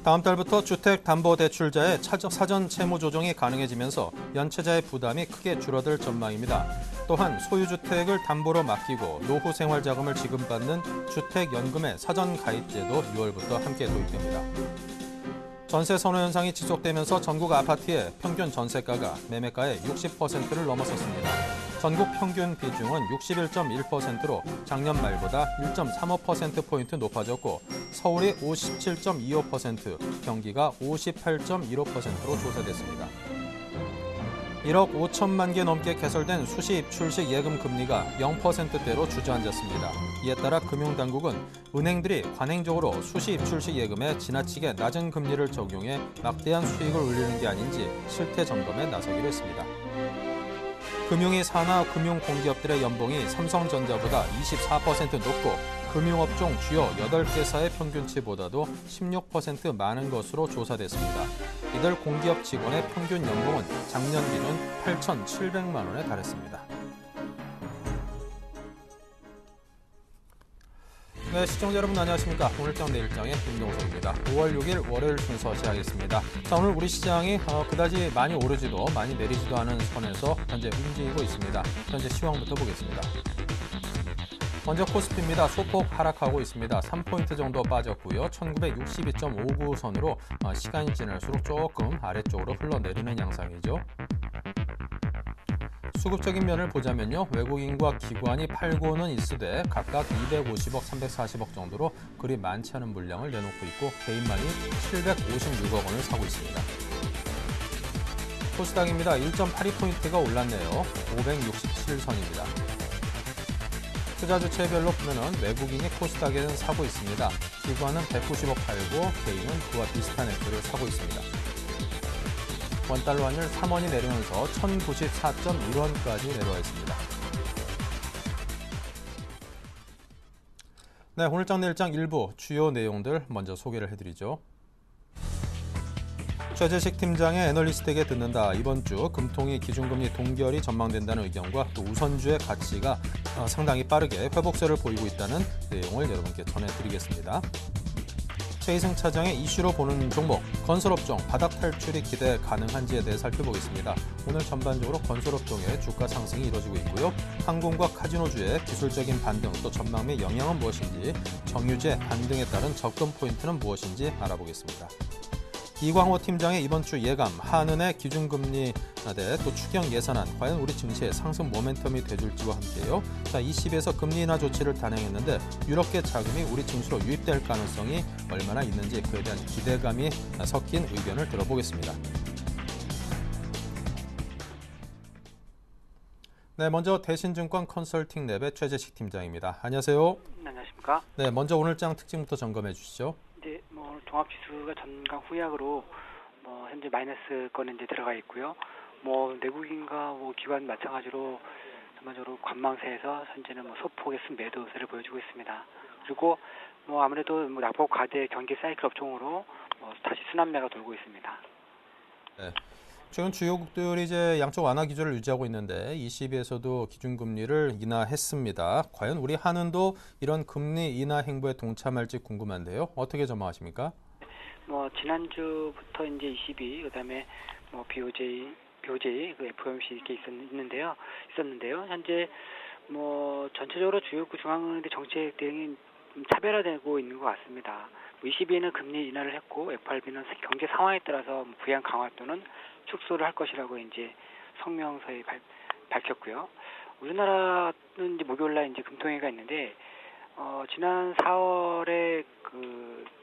다음 달부터 주택담보대출자의 사전 채무 조정이 가능해지면서 연체자의 부담이 크게 줄어들 전망입니다. 또한 소유주택을 담보로 맡기고 노후 생활자금을 지급받는 주택연금의 사전 가입제도 6월부터 함께 도입됩니다. 전세 선호 현상이 지속되면서 전국 아파트의 평균 전세가가 매매가의 60%를 넘어섰습니다. 전국 평균 비중은 61.1%로 작년 말보다 1.35%포인트 높아졌고 서울이 57.25%, 경기가 58.15%로 조사됐습니다. 1억 5천만 개 넘게 개설된 수시 입출식 예금 금리가 0%대로 주저앉았습니다. 이에 따라 금융당국은 은행들이 관행적으로 수시 입출식 예금에 지나치게 낮은 금리를 적용해 막대한 수익을 올리는 게 아닌지 실태 점검에 나서기로 했습니다. 금융위 산하 금융공기업들의 연봉이 삼성전자보다 24% 높고 금융업종 주요 8개사의 평균치보다도 16% 많은 것으로 조사됐습니다. 이들 공기업 직원의 평균 연봉은 작년 기준 8,700만 원에 달했습니다. 네, 시청자 여러분 안녕하십니까. 오늘장 내일장의 김동석입니다. 5월 6일 월요일 순서 시작하겠습니다. 자, 오늘 우리 시장이 그다지 많이 오르지도 많이 내리지도 않은 선에서 현재 움직이고 있습니다. 현재 시황부터 보겠습니다. 먼저 코스피입니다. 소폭 하락하고 있습니다. 3포인트 정도 빠졌고요. 1962.59 선으로 시간이 지날수록 조금 아래쪽으로 흘러내리는 양상이죠. 수급적인 면을 보자면요. 외국인과 기관이 팔고는 있으되 각각 250억, 340억 정도로 그리 많지 않은 물량을 내놓고 있고 개인만이 756억 원을 사고 있습니다. 코스닥입니다. 1.82포인트가 올랐네요. 567선입니다. 투자 주체별로 보면은 외국인이 코스닥에는 사고 있습니다. 기관은 190억 팔고 개인은 그와 비슷한 액수를 사고 있습니다. 원달러 환율 3원이 내리면서 1094.1원까지 내려와 있습니다. 네, 오늘장 내일장 일부 주요 내용들 먼저 소개를 해드리죠. 최재식 팀장의 애널리스트에게 듣는다. 이번 주 금통위 기준금리 동결이 전망된다는 의견과 또 우선주의 가치가 상당히 빠르게 회복세를 보이고 있다는 내용을 여러분께 전해드리겠습니다. 최희승 차장의 이슈로 보는 종목, 건설업종 바닥 탈출이 기대 가능한지에 대해 살펴보겠습니다. 오늘 전반적으로 건설업종의 주가 상승이 이루어지고 있고요. 항공과 카지노주의 기술적인 반등, 또 전망 및 영향은 무엇인지, 정유재 반등에 따른 접근 포인트는 무엇인지 알아보겠습니다. 이광호 팀장의 이번 주 예감, 한은의 기준금리 또 추경 예산안, 과연 우리 증시의 상승 모멘텀이 돼줄지와 함께요. 자, ECB에서 금리 인하 조치를 단행했는데 유럽계 자금이 우리 증시로 유입될 가능성이 얼마나 있는지 그에 대한 기대감이 섞인 의견을 들어보겠습니다. 네, 먼저 대신증권 컨설팅랩의 최재식 팀장입니다. 안녕하세요. 네, 안녕하십니까. 네, 먼저 오늘장 특징부터 점검해 주시죠. 네, 종합지수가 전강 후약으로 현재 마이너스권에 이제 들어가 있고요. 내국인과 기관 마찬가지로 전반적으로 관망세에서 현재는 소폭의 매도세를 보여주고 있습니다. 그리고 아무래도 낙폭 과대 경기 사이클 업종으로 다시 순환매가 돌고 있습니다. 네. 최근 주요국들이 이제 양적 완화 기조를 유지하고 있는데 ECB에서도 기준금리를 인하했습니다. 과연 우리 한은도 이런 금리 인하 행보에 동참할지 궁금한데요. 어떻게 전망하십니까? 지난주부터 이제 ECB, 그다음에 BOJ, 그 FOMC 이렇게 있었는데요. 현재 전체적으로 주요국 중앙은행의 정책 대응이 차별화되고 있는 것 같습니다. ECB는 금리 인하를 했고 FRB는 경제 상황에 따라서 부양 강화 또는 축소를 할 것이라고 이제 성명서에 밝혔고요. 우리나라는 이제 목요일날 이제 금통위가 있는데 지난 4월에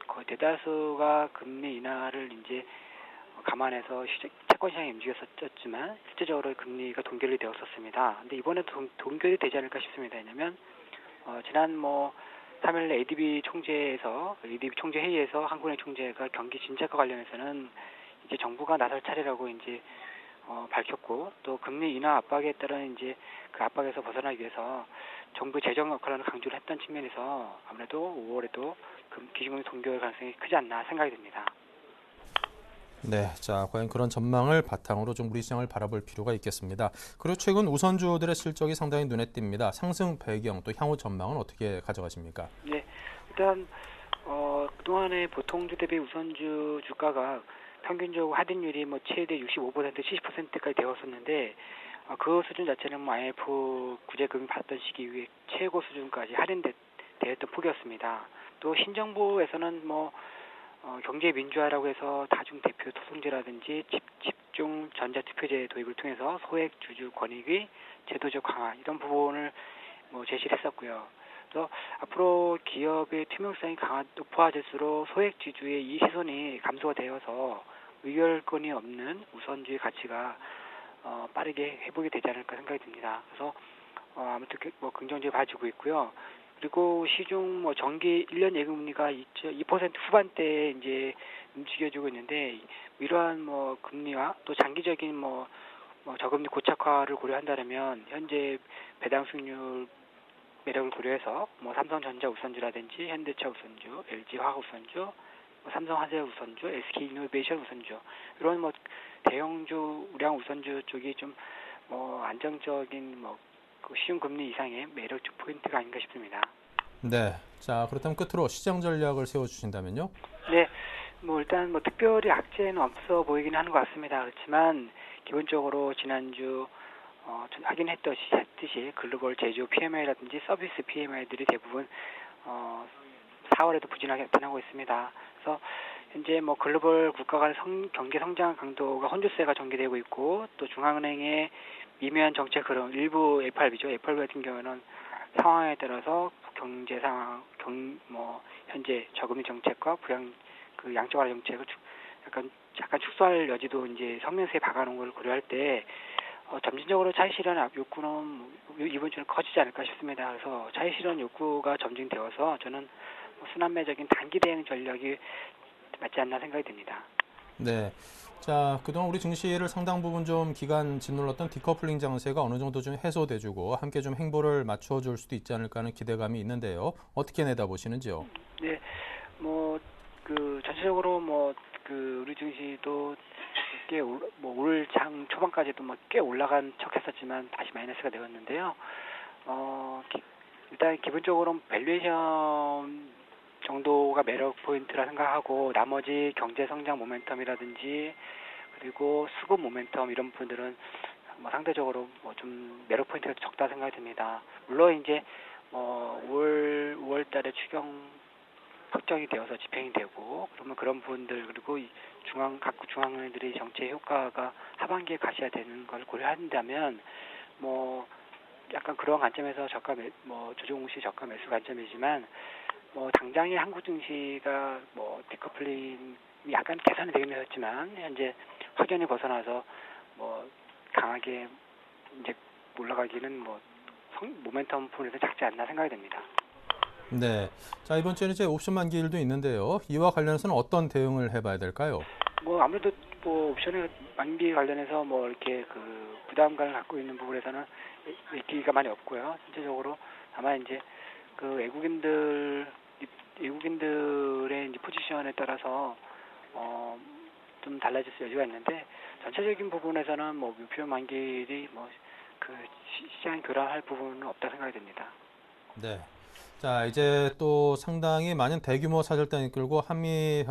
거의 대다수가 금리 인하를 이제 감안해서 채권 시장이 움직였었지만 실제적으로 금리가 동결이 되었었습니다. 근데 이번에도 동결이 되지 않을까 싶습니다. 왜냐하면 지난 3일 ADB 총재 회의에서 한국은행 총재가 경기 진작과 관련해서는 이제 정부가 나설 차례라고 이제 밝혔고, 또 금리 인하 압박에 따른 이제 그 압박에서 벗어나기 위해서 정부 재정 역할을 강조를 했던 측면에서 아무래도 5월에도 기준금리 동결 가능성이 크지 않나 생각이 듭니다. 네, 자, 과연 그런 전망을 바탕으로 좀 우리 시장을 바라볼 필요가 있겠습니다. 그리고 최근 우선주들의 실적이 상당히 눈에 띕니다. 상승 배경 또 향후 전망은 어떻게 가져가십니까? 네, 일단 그동안에 보통주 대비 우선주 주가가 평균적으로 하락률이 뭐 최대 65%, 70%까지 되었었는데 그 수준 자체는 뭐 IMF 구제금이 받던 시기 이후에 최고 수준까지 할인되었던 폭이었습니다. 또 신정부에서는 뭐 경제 민주화라고 해서 다중 대표 토성제라든지 집중 전자투표제 도입을 통해서 소액 주주 권익의 제도적 강화 이런 부분을 뭐 제시를 했었고요. 그래서 앞으로 기업의 투명성이 높아질수록 소액 주주의 이 시선이 감소가 되어서 의결권이 없는 우선주의 가치가 빠르게 회복이 되지 않을까 생각이 듭니다. 그래서 아무튼 뭐 긍정적으로 봐주고 있고요. 그리고 시중 뭐 정기 1년 예금리가 2% 후반대에 이제 움직여주고 있는데 이러한 뭐 금리와 또 장기적인 뭐 저금리 고착화를 고려한다면 현재 배당 수익률 매력을 고려해서 뭐 삼성전자 우선주라든지 현대차 우선주, LG화학 우선주, 뭐 삼성화재 우선주, SK이노베이션 우선주 이런 뭐 대형주 우량 우선주 쪽이 좀 뭐 안정적인 뭐 그 쉬운 금리 이상의 매력적 포인트가 아닌가 싶습니다. 네. 자, 그렇다면 끝으로 시장 전략을 세워주신다면요? 네. 뭐 일단 뭐 특별히 악재는 없어 보이긴 하는 것 같습니다. 그렇지만 기본적으로 지난주 확인했듯이 글로벌 제조 PMI라든지 서비스 PMI들이 대부분 4월에도 부진하게 나타나고 있습니다. 그래서 현재 뭐 글로벌 국가 간 경제 성장 강도가 혼조세가 전개되고 있고 또 중앙은행의 미묘한 정책 흐름 일부 FRB죠. FRB 같은 경우는 상황에 따라서 경제 상황, 현재 저금리 정책과 양적 완화 정책을 약간 축소할 여지도 이제 성명서에 박아놓은 걸 고려할 때 점진적으로 차익 실현 욕구는 이번 주는 커지지 않을까 싶습니다. 그래서 차익 실현 욕구가 점증되어서 저는 순환매적인 단기 대응 전략이 맞지 않나 생각이 듭니다. 네. 자, 그동안 우리 증시를 상당 부분 좀 기간 짓눌렀던 디커플링 장세가 어느 정도 좀 해소돼주고 함께 좀 행보를 맞춰줄 수도 있지 않을까 하는 기대감이 있는데요. 어떻게 내다보시는지요? 네, 전체적으로 우리 증시도 꽤 올 장 초반까지도 꽤 올라간 척했었지만 다시 마이너스가 되었는데요. 일단 기본적으로 밸류에이션 정도가 매력 포인트라 생각하고 나머지 경제 성장 모멘텀이라든지 그리고 수급 모멘텀 이런 부분들은 상대적으로 좀 매력 포인트가 적다 생각이 듭니다. 물론 이제 5월달에 추경 확정이 되어서 집행이 되고 그러면 그런 부분들 그리고 각국 중앙은행들이 정책 효과가 하반기에 가셔야 되는 걸 고려한다면 약간 그런 관점에서 조정시 저가 매수 관점이지만 당장의 한국 증시가 디커플링이 약간 개선이 되긴 했지만 현재 확연히 벗어나서 강하게 이제 올라가기는 모멘텀 부분에서 작지 않나 생각이 됩니다. 네. 자, 이번 주에는 이제 옵션 만기일도 있는데요. 이와 관련해서는 어떤 대응을 해봐야 될까요? 아무래도 옵션의 만기 관련해서 이렇게 부담감을 갖고 있는 부분에서는 얘기가 많이 없고요. 전체적으로 다만 이제 외국인들의 이제 포지션에 따라서 좀 달라질 수 여지가 있는데 전체적인 부분에서는 목표 만기일이 시장 교란할 부분은 없다 생각이 됩니다. 네. 자, 이제 또 상당히 많은 대규모 사절단 이끌고 한미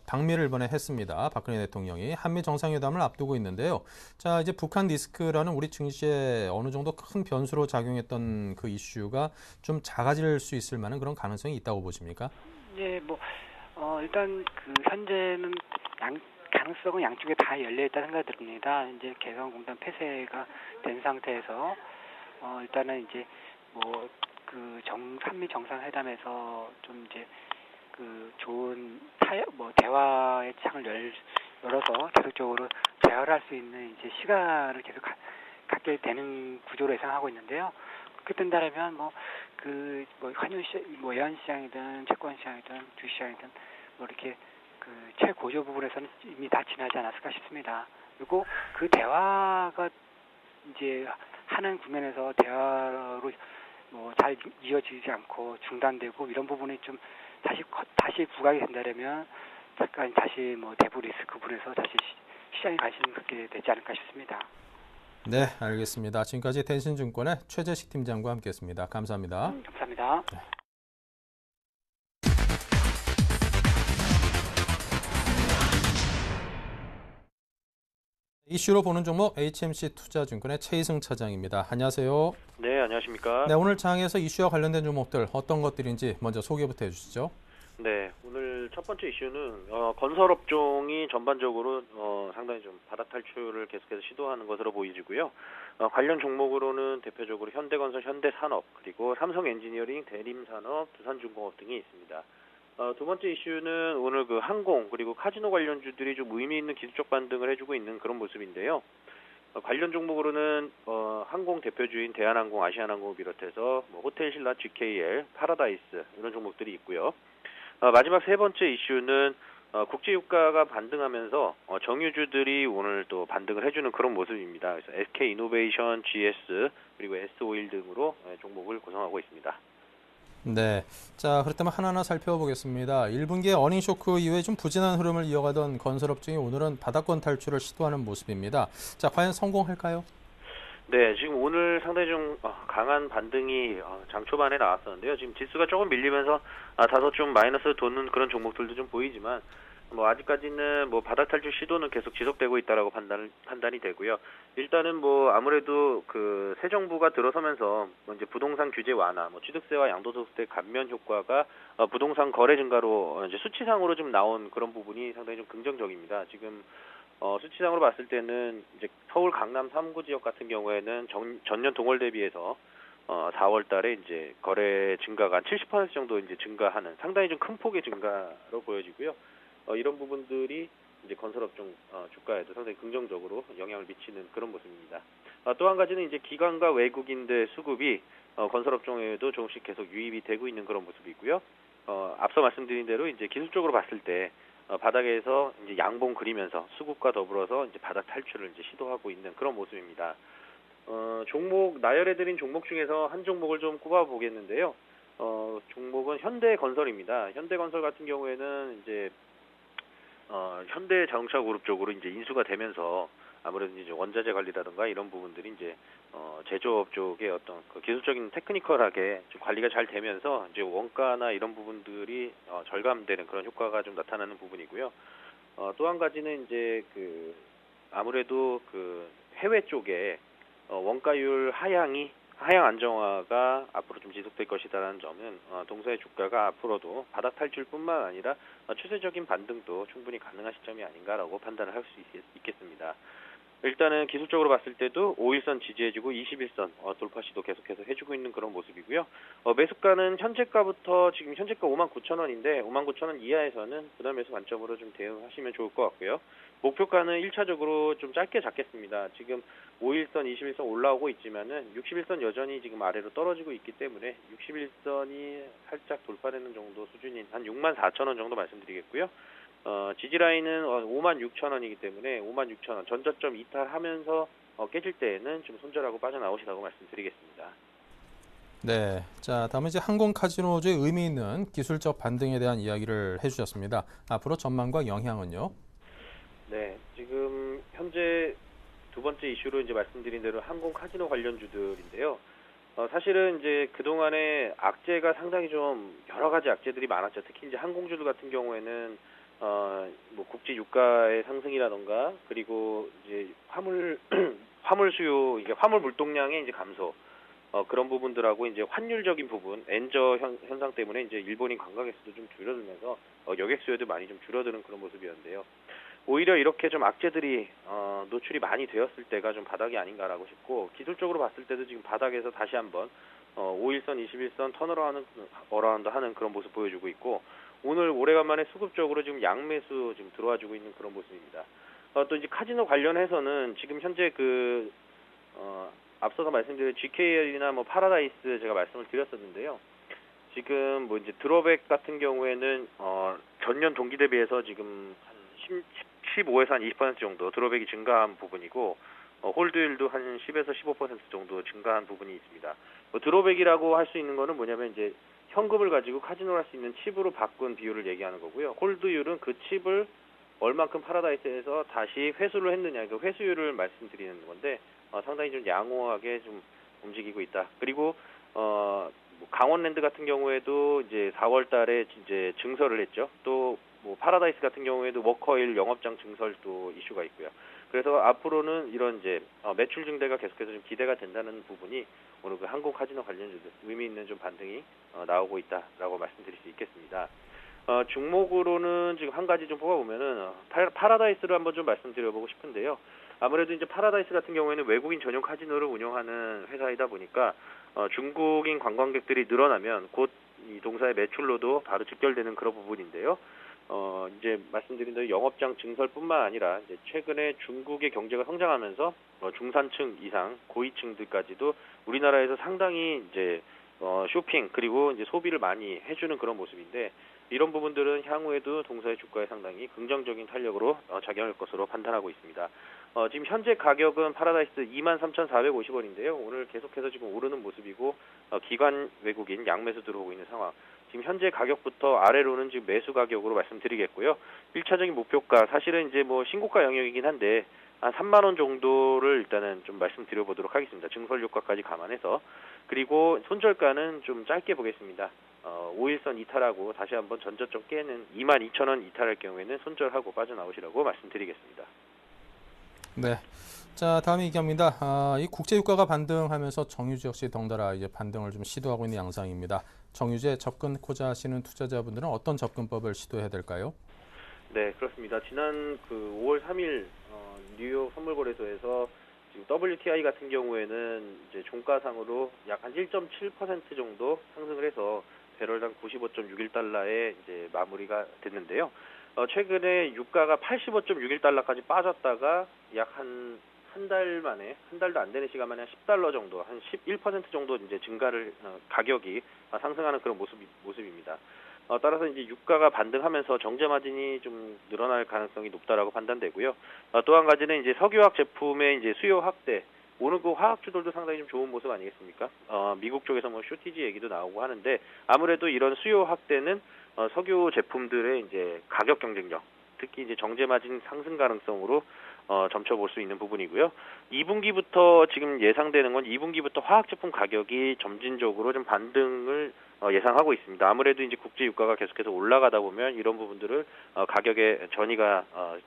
방미를 이번에 했습니다. 박근혜 대통령이 한미 정상회담을 앞두고 있는데요. 자, 이제 북한 리스크라는 우리 증시에 어느 정도 큰 변수로 작용했던 그 이슈가 좀 작아질 수 있을 만한 그런 가능성이 있다고 보십니까? 예, 일단 현재는 가능성은 양쪽에 다 열려 있다 생각이 듭니다. 이제 개성공단 폐쇄가 된 상태에서 일단은 이제 한미 정상회담에서 좀 이제 좋은 대화의 창을 열어서 계속적으로 대화를 할 수 있는 이제 시간을 계속 갖게 되는 구조로 예상하고 있는데요. 그렇게 된다면 환율 외환 시장이든 채권 시장이든 주식 시장이든 이렇게 최고조 부분에서는 이미 다 지나지 않았을까 싶습니다. 그리고 그 대화가 이제 하는 국면에서 대화로 잘 이어지지 않고 중단되고 이런 부분이 좀 다시 부각이 된다면 잠깐 다시 대부 리스크 부분에서 다시 시장에 관심을 갖게 되지 않을까 싶습니다. 네, 알겠습니다. 지금까지 대신증권의 최재식 팀장과 함께했습니다. 감사합니다. 감사합니다. 네. 이슈로 보는 종목 HMC 투자증권의 최희승 차장입니다. 안녕하세요. 네, 안녕하십니까. 네, 오늘 장에서 이슈와 관련된 종목들 어떤 것들인지 먼저 소개부터 해주시죠. 네, 오늘 첫 번째 이슈는 건설업종이 전반적으로 상당히 좀 바닥 탈출을 계속해서 시도하는 것으로 보이지고요. 관련 종목으로는 대표적으로 현대건설, 현대산업, 그리고 삼성엔지니어링, 대림산업, 두산중공업 등이 있습니다. 두 번째 이슈는 오늘 그 항공 그리고 카지노 관련주들이 좀 의미 있는 기술적 반등을 해주고 있는 그런 모습인데요. 관련 종목으로는 항공 대표주인 대한항공, 아시아나항공을 비롯해서 뭐 호텔신라, GKL, 파라다이스 이런 종목들이 있고요. 마지막 세 번째 이슈는 국제유가가 반등하면서 정유주들이 오늘 또 반등을 해주는 그런 모습입니다. 그래서 SK이노베이션, GS 그리고 S오일 등으로 종목을 구성하고 있습니다. 네, 자 그렇다면 하나하나 살펴보겠습니다. 1분기에 어닝 쇼크 이후에 좀 부진한 흐름을 이어가던 건설업종이 오늘은 바닥권 탈출을 시도하는 모습입니다. 자, 과연 성공할까요? 네, 지금 오늘 상당히 좀 강한 반등이 장 초반에 나왔었는데요. 지금 지수가 조금 밀리면서 다소 좀 마이너스 도는 그런 종목들도 좀 보이지만 뭐 아직까지는 뭐 바닥 탈출 시도는 계속 지속되고 있다라고 판단이 되고요. 일단은 뭐 아무래도 그 새 정부가 들어서면서 뭐 이제 부동산 규제 완화, 뭐 취득세와 양도소득세 감면 효과가 부동산 거래 증가로 이제 수치상으로 좀 나온 그런 부분이 상당히 좀 긍정적입니다. 지금 수치상으로 봤을 때는 이제 서울 강남 3구 지역 같은 경우에는 전년 동월 대비해서 4월 달에 이제 거래 증가가 한 70% 정도 이제 증가하는 상당히 좀 큰 폭의 증가로 보여지고요. 이런 부분들이 이제 건설업종 주가에도 상당히 긍정적으로 영향을 미치는 그런 모습입니다. 또 한 가지는 이제 기관과 외국인들 수급이 건설업종에도 조금씩 계속 유입이 되고 있는 그런 모습이고요. 앞서 말씀드린 대로 이제 기술적으로 봤을 때 바닥에서 이제 양봉 그리면서 수급과 더불어서 이제 바닥 탈출을 이제 시도하고 있는 그런 모습입니다. 종목 나열해드린 종목 중에서 한 종목을 좀 꼽아보겠는데요. 종목은 현대건설입니다. 현대건설 같은 경우에는 이제 현대자동차 그룹 쪽으로 이제 인수가 되면서 아무래도 이제 원자재 관리라든가 이런 부분들이 이제 제조업 쪽의 어떤 그 기술적인 테크니컬하게 좀 관리가 잘 되면서 이제 원가나 이런 부분들이 절감되는 그런 효과가 좀 나타나는 부분이고요. 또 한 가지는 이제 그 아무래도 그 해외 쪽에 원가율 하향 안정화가 앞으로 좀 지속될 것이다라는 점은 동사의 주가가 앞으로도 바닥 탈출뿐만 아니라 추세적인 반등도 충분히 가능한 시점이 아닌가라고 판단을 할 수 있겠습니다. 일단은 기술적으로 봤을 때도 5일선 지지해주고 21선 돌파 시도 계속해서 해주고 있는 그런 모습이고요. 매수가는 현재가부터 지금 현재가 59,000원인데 59,000원 이하에서는 부담 매수 관점으로 좀 대응하시면 좋을 것 같고요. 목표가는 1차적으로 좀 짧게 잡겠습니다. 지금 5일선, 21선 올라오고 있지만은 61선 여전히 지금 아래로 떨어지고 있기 때문에 61선이 살짝 돌파되는 정도 수준인 한 64,000원 정도 말씀드리겠고요. 지지라인은 56,000원이기 때문에 56,000원 전저점 이탈하면서 깨질 때에는 좀 손절하고 빠져나오시라고 말씀드리겠습니다. 네, 자 다음은 이제 항공 카지노주의 의미 있는 기술적 반등에 대한 이야기를 해주셨습니다. 앞으로 전망과 영향은요? 네, 지금 현재 두 번째 이슈로 이제 말씀드린 대로 항공 카지노 관련주들인데요. 사실은 이제 그동안에 악재가 상당히 좀 여러 가지 악재들이 많았죠. 특히 이제 항공주들 같은 경우에는 뭐 국제 유가의 상승이라던가 그리고 이제 화물 수요 이게 화물 물동량의 이제 감소 그런 부분들하고 이제 환율적인 부분 엔저 현상 때문에 이제 일본인 관광객 수도 좀 줄어들면서 여객 수요도 많이 좀 줄어드는 그런 모습이었는데요. 오히려 이렇게 좀 악재들이 노출이 많이 되었을 때가 좀 바닥이 아닌가라고 싶고 기술적으로 봤을 때도 지금 바닥에서 다시 한번 5일선, 21선 턴어라운드 하는 그런 모습 보여주고 있고 오늘 오래간만에 수급적으로 지금 양매수 지금 들어와주고 있는 그런 모습입니다. 또 이제 카지노 관련해서는 지금 현재 앞서서 말씀드린 GKL이나 뭐 파라다이스 제가 말씀을 드렸었는데요. 지금 뭐 이제 드롭백 같은 경우에는 전년 동기 대비해서 지금 한 15에서 한 20% 정도 드롭백이 증가한 부분이고 홀드율도 한 10에서 15% 정도 증가한 부분이 있습니다. 뭐 드롭백이라고 할 수 있는 거는 뭐냐면 이제 현금을 가지고 카지노를 할 수 있는 칩으로 바꾼 비율을 얘기하는 거고요. 홀드율은 그 칩을 얼만큼 파라다이스에서 다시 회수를 했느냐, 그 회수율을 말씀드리는 건데 상당히 좀 양호하게 좀 움직이고 있다. 그리고 뭐 강원랜드 같은 경우에도 이제 4월달에 이제 증설을 했죠. 또 뭐 파라다이스 같은 경우에도 워커힐 영업장 증설도 이슈가 있고요. 그래서 앞으로는 이런 이제 매출 증대가 계속해서 좀 기대가 된다는 부분이 오늘 그 항공 카지노 관련주들 의미 있는 좀 반등이 나오고 있다라고 말씀드릴 수 있겠습니다. 종목으로는 지금 한 가지 좀 뽑아보면은 파라다이스를 한번 좀 말씀드려보고 싶은데요. 아무래도 이제 파라다이스 같은 경우에는 외국인 전용 카지노를 운영하는 회사이다 보니까 중국인 관광객들이 늘어나면 곧 이 동사의 매출로도 바로 직결되는 그런 부분인데요. 이제 말씀드린 대로 영업장 증설뿐만 아니라 이제 최근에 중국의 경제가 성장하면서 중산층 이상 고위층들까지도 우리나라에서 상당히 이제 쇼핑 그리고 이제 소비를 많이 해주는 그런 모습인데 이런 부분들은 향후에도 동사의 주가에 상당히 긍정적인 탄력으로 작용할 것으로 판단하고 있습니다. 지금 현재 가격은 파라다이스 23,450원인데요. 오늘 계속해서 지금 오르는 모습이고 기관 외국인 양매수 들어오고 있는 상황. 지금 현재 가격부터 아래로는 지금 매수 가격으로 말씀드리겠고요. 1차적인 목표가 사실은 이제 뭐 신고가 영역이긴 한데 한 3만 원 정도를 일단은 좀 말씀드려 보도록 하겠습니다. 증설 효과까지 감안해서. 그리고 손절가는 좀 짧게 보겠습니다. 5일선 이탈하고 다시 한번 전저점 깨는 22,000원 이탈할 경우에는 손절하고 빠져나오시라고 말씀드리겠습니다. 네. 자, 다음 얘기합니다. 이 국제 유가가 반등하면서 정유주 역시 덩달아 이제 반등을 좀 시도하고 있는 양상입니다. 정유주에 접근코자 하시는 투자자분들은 어떤 접근법을 시도해야 될까요? 네, 그렇습니다. 지난 그 5월 3일 뉴욕 선물거래소에서 지금 WTI 같은 경우에는 이제 종가상으로 약 한 1.7% 정도 상승을 해서 배럴당 95.61달러에 이제 마무리가 됐는데요. 최근에 유가가 85.61달러까지 빠졌다가 약 한 달 만에, 한 달도 안 되는 시간 만에 한 10달러 정도, 한 11% 정도 이제 증가를, 가격이 상승하는 그런 모습입니다. 따라서 이제 유가가 반등하면서 정제 마진이 좀 늘어날 가능성이 높다라고 판단되고요. 또 한 가지는 이제 석유화학 제품의 이제 수요 확대, 오늘 그 화학주들도 상당히 좀 좋은 모습 아니겠습니까? 미국 쪽에서 뭐 쇼티지 얘기도 나오고 하는데 아무래도 이런 수요 확대는 석유 제품들의 이제 가격 경쟁력, 특히 이제 정제 마진 상승 가능성으로 점쳐볼 수 있는 부분이고요. 2분기부터 지금 예상되는 건 2분기부터 화학 제품 가격이 점진적으로 좀 반등을 예상하고 있습니다. 아무래도 이제 국제 유가가 계속해서 올라가다 보면 이런 부분들을 가격의 전이가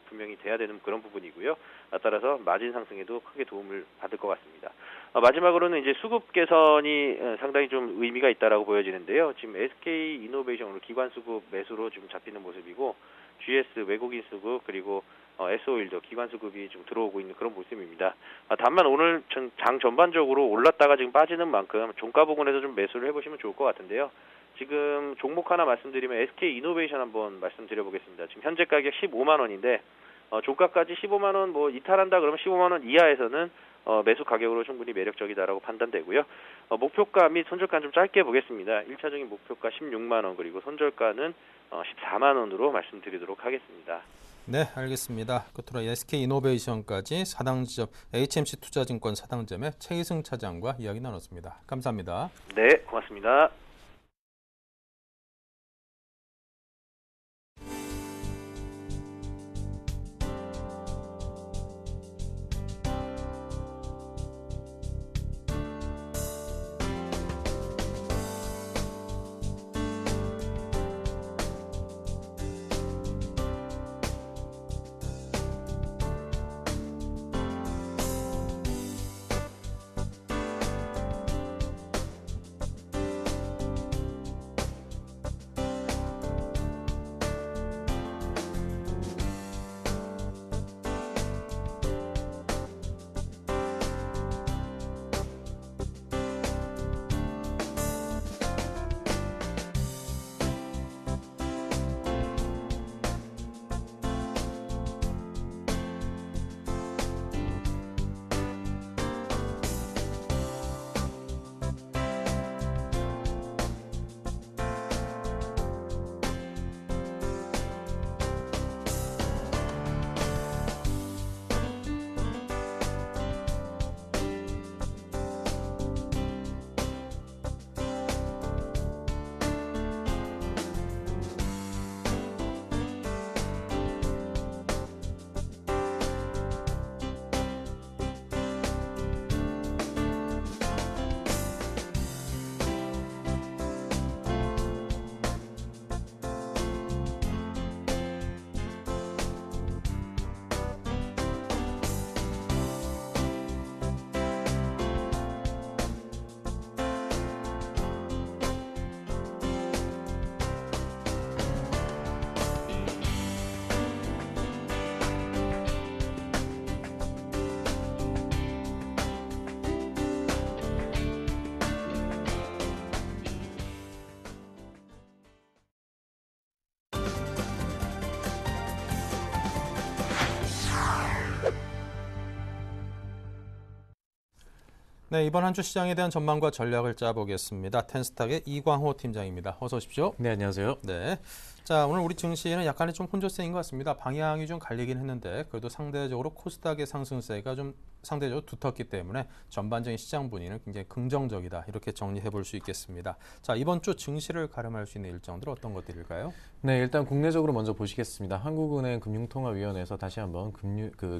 분명히 돼야 되는 그런 부분이고요. 따라서 마진 상승에도 크게 도움을 받을 것 같습니다. 마지막으로는 이제 수급 개선이 상당히 좀 의미가 있다라고 보여지는데요. 지금 SK 이노베이션으로 기관 수급 매수로 지금 잡히는 모습이고 GS 외국인 수급 그리고 S-오일도 기관 수급이 좀 들어오고 있는 그런 모습입니다. 다만 오늘 장 전반적으로 올랐다가 지금 빠지는 만큼 종가 부근에서 좀 매수를 해보시면 좋을 것 같은데요. 지금 종목 하나 말씀드리면 SK 이노베이션 한번 말씀드려보겠습니다. 지금 현재 가격 15만 원인데 종가까지 15만 원 뭐 이탈한다 그러면 15만 원 이하에서는 매수 가격으로 충분히 매력적이다라고 판단되고요. 목표가 및 손절가 좀 짧게 보겠습니다. 1차적인 목표가 16만 원 그리고 손절가는 14만 원으로 말씀드리도록 하겠습니다. 네, 알겠습니다. 끝으로 SK이노베이션까지 사당지점 HMC 투자증권 사당점의 최희승 차장과 이야기 나눴습니다. 감사합니다. 네, 고맙습니다. 네, 이번 한 주 시장에 대한 전망과 전략을 짜보겠습니다. 텐스탁의 이광호 팀장입니다. 어서 오십시오. 네, 안녕하세요. 네. 자, 오늘 우리 증시는 약간의 좀 혼조세인 것 같습니다. 방향이 좀 갈리긴 했는데 그래도 상대적으로 코스닥의 상승세가 좀 상대적으로 두텁기 때문에 전반적인 시장 분위기는 굉장히 긍정적이다. 이렇게 정리해 볼 수 있겠습니다. 자, 이번 주 증시를 가름할 수 있는 일정들 어떤 것들일까요? 네, 일단 국내적으로 먼저 보시겠습니다. 한국은행 금융통화위원회에서 다시 한번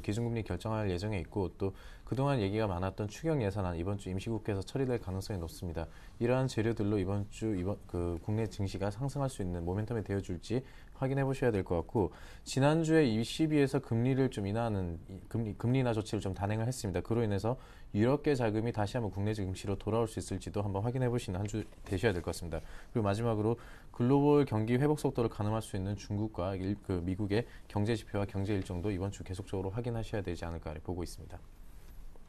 기준금리 결정할 예정에 있고 또 그동안 얘기가 많았던 추경 예산안 이번 주 임시국회에서 처리될 가능성이 높습니다. 이러한 재료들로 이번 주 국내 증시가 상승할 수 있는 모멘텀이 되어줄지 확인해 보셔야 될 것 같고 지난주에 ECB에서 금리를 좀 인하하는 금리 인하 조치를 좀 단행을 했습니다. 그로 인해서 유럽계 자금이 다시 한번 국내 증시로 돌아올 수 있을지도 한번 확인해 보시는 한 주 되셔야 될 것 같습니다. 그리고 마지막으로 글로벌 경기 회복 속도를 가늠할 수 있는 중국과 미국의 경제 지표와 경제 일정도 이번 주 계속적으로 확인하셔야 되지 않을까 보고 있습니다.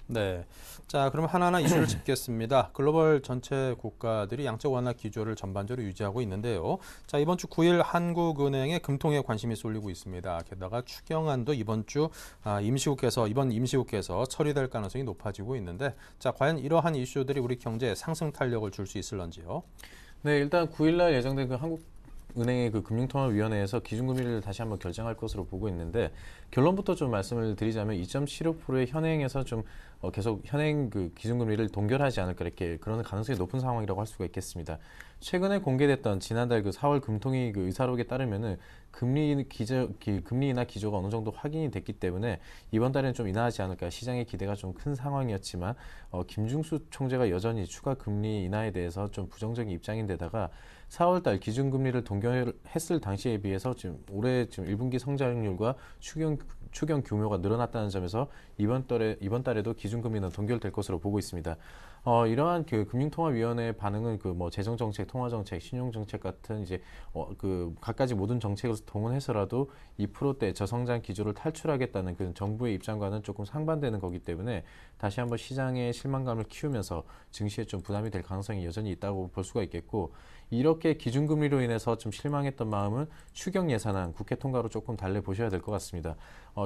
네. 자, 그럼 하나하나 이슈를 짚겠습니다. 글로벌 전체 국가들이 양적 완화 기조를 전반적으로 유지하고 있는데요. 자, 이번 주 9일 한국은행의 금통에 관심이 쏠리고 있습니다. 게다가 추경안도 이번 임시국회에서 처리될 가능성이 높아지고 있는데, 자, 과연 이러한 이슈들이 우리 경제에 상승 탄력을 줄 수 있을런지요? 네, 일단 9일날 예정된 은행의 금융통화위원회에서 기준금리를 다시 한번 결정할 것으로 보고 있는데 결론부터 좀 말씀을 드리자면 2.75%의 현행에서 좀 계속 현행 기준금리를 동결하지 않을까 이렇게 그런 가능성이 높은 상황이라고 할 수가 있겠습니다. 최근에 공개됐던 지난달 4월 금통위 의사록에 따르면은 금리 인하 기조가 어느 정도 확인이 됐기 때문에 이번 달에는 좀 인하하지 않을까 시장의 기대가 좀 큰 상황이었지만 김중수 총재가 여전히 추가 금리 인하에 대해서 좀 부정적인 입장인데다가 4월달 기준금리를 동결했을 당시에 비해서 지금 올해 1분기 성장률과 추경 규모가 늘어났다는 점에서 이번 달에도 기준금리는 동결될 것으로 보고 있습니다. 이러한 금융통화위원회의 반응은 재정정책, 통화정책, 신용정책 같은 이제 갖가지 모든 정책을 동원해서라도 2%대 저성장 기조를 탈출하겠다는 그 정부의 입장과는 조금 상반되는 거기 때문에 다시 한번 시장의 실망감을 키우면서 증시에 좀 부담이 될 가능성이 여전히 있다고 볼 수가 있겠고 이렇게 기준금리로 인해서 좀 실망했던 마음은 추경 예산안 국회 통과로 조금 달래보셔야 될 것 같습니다.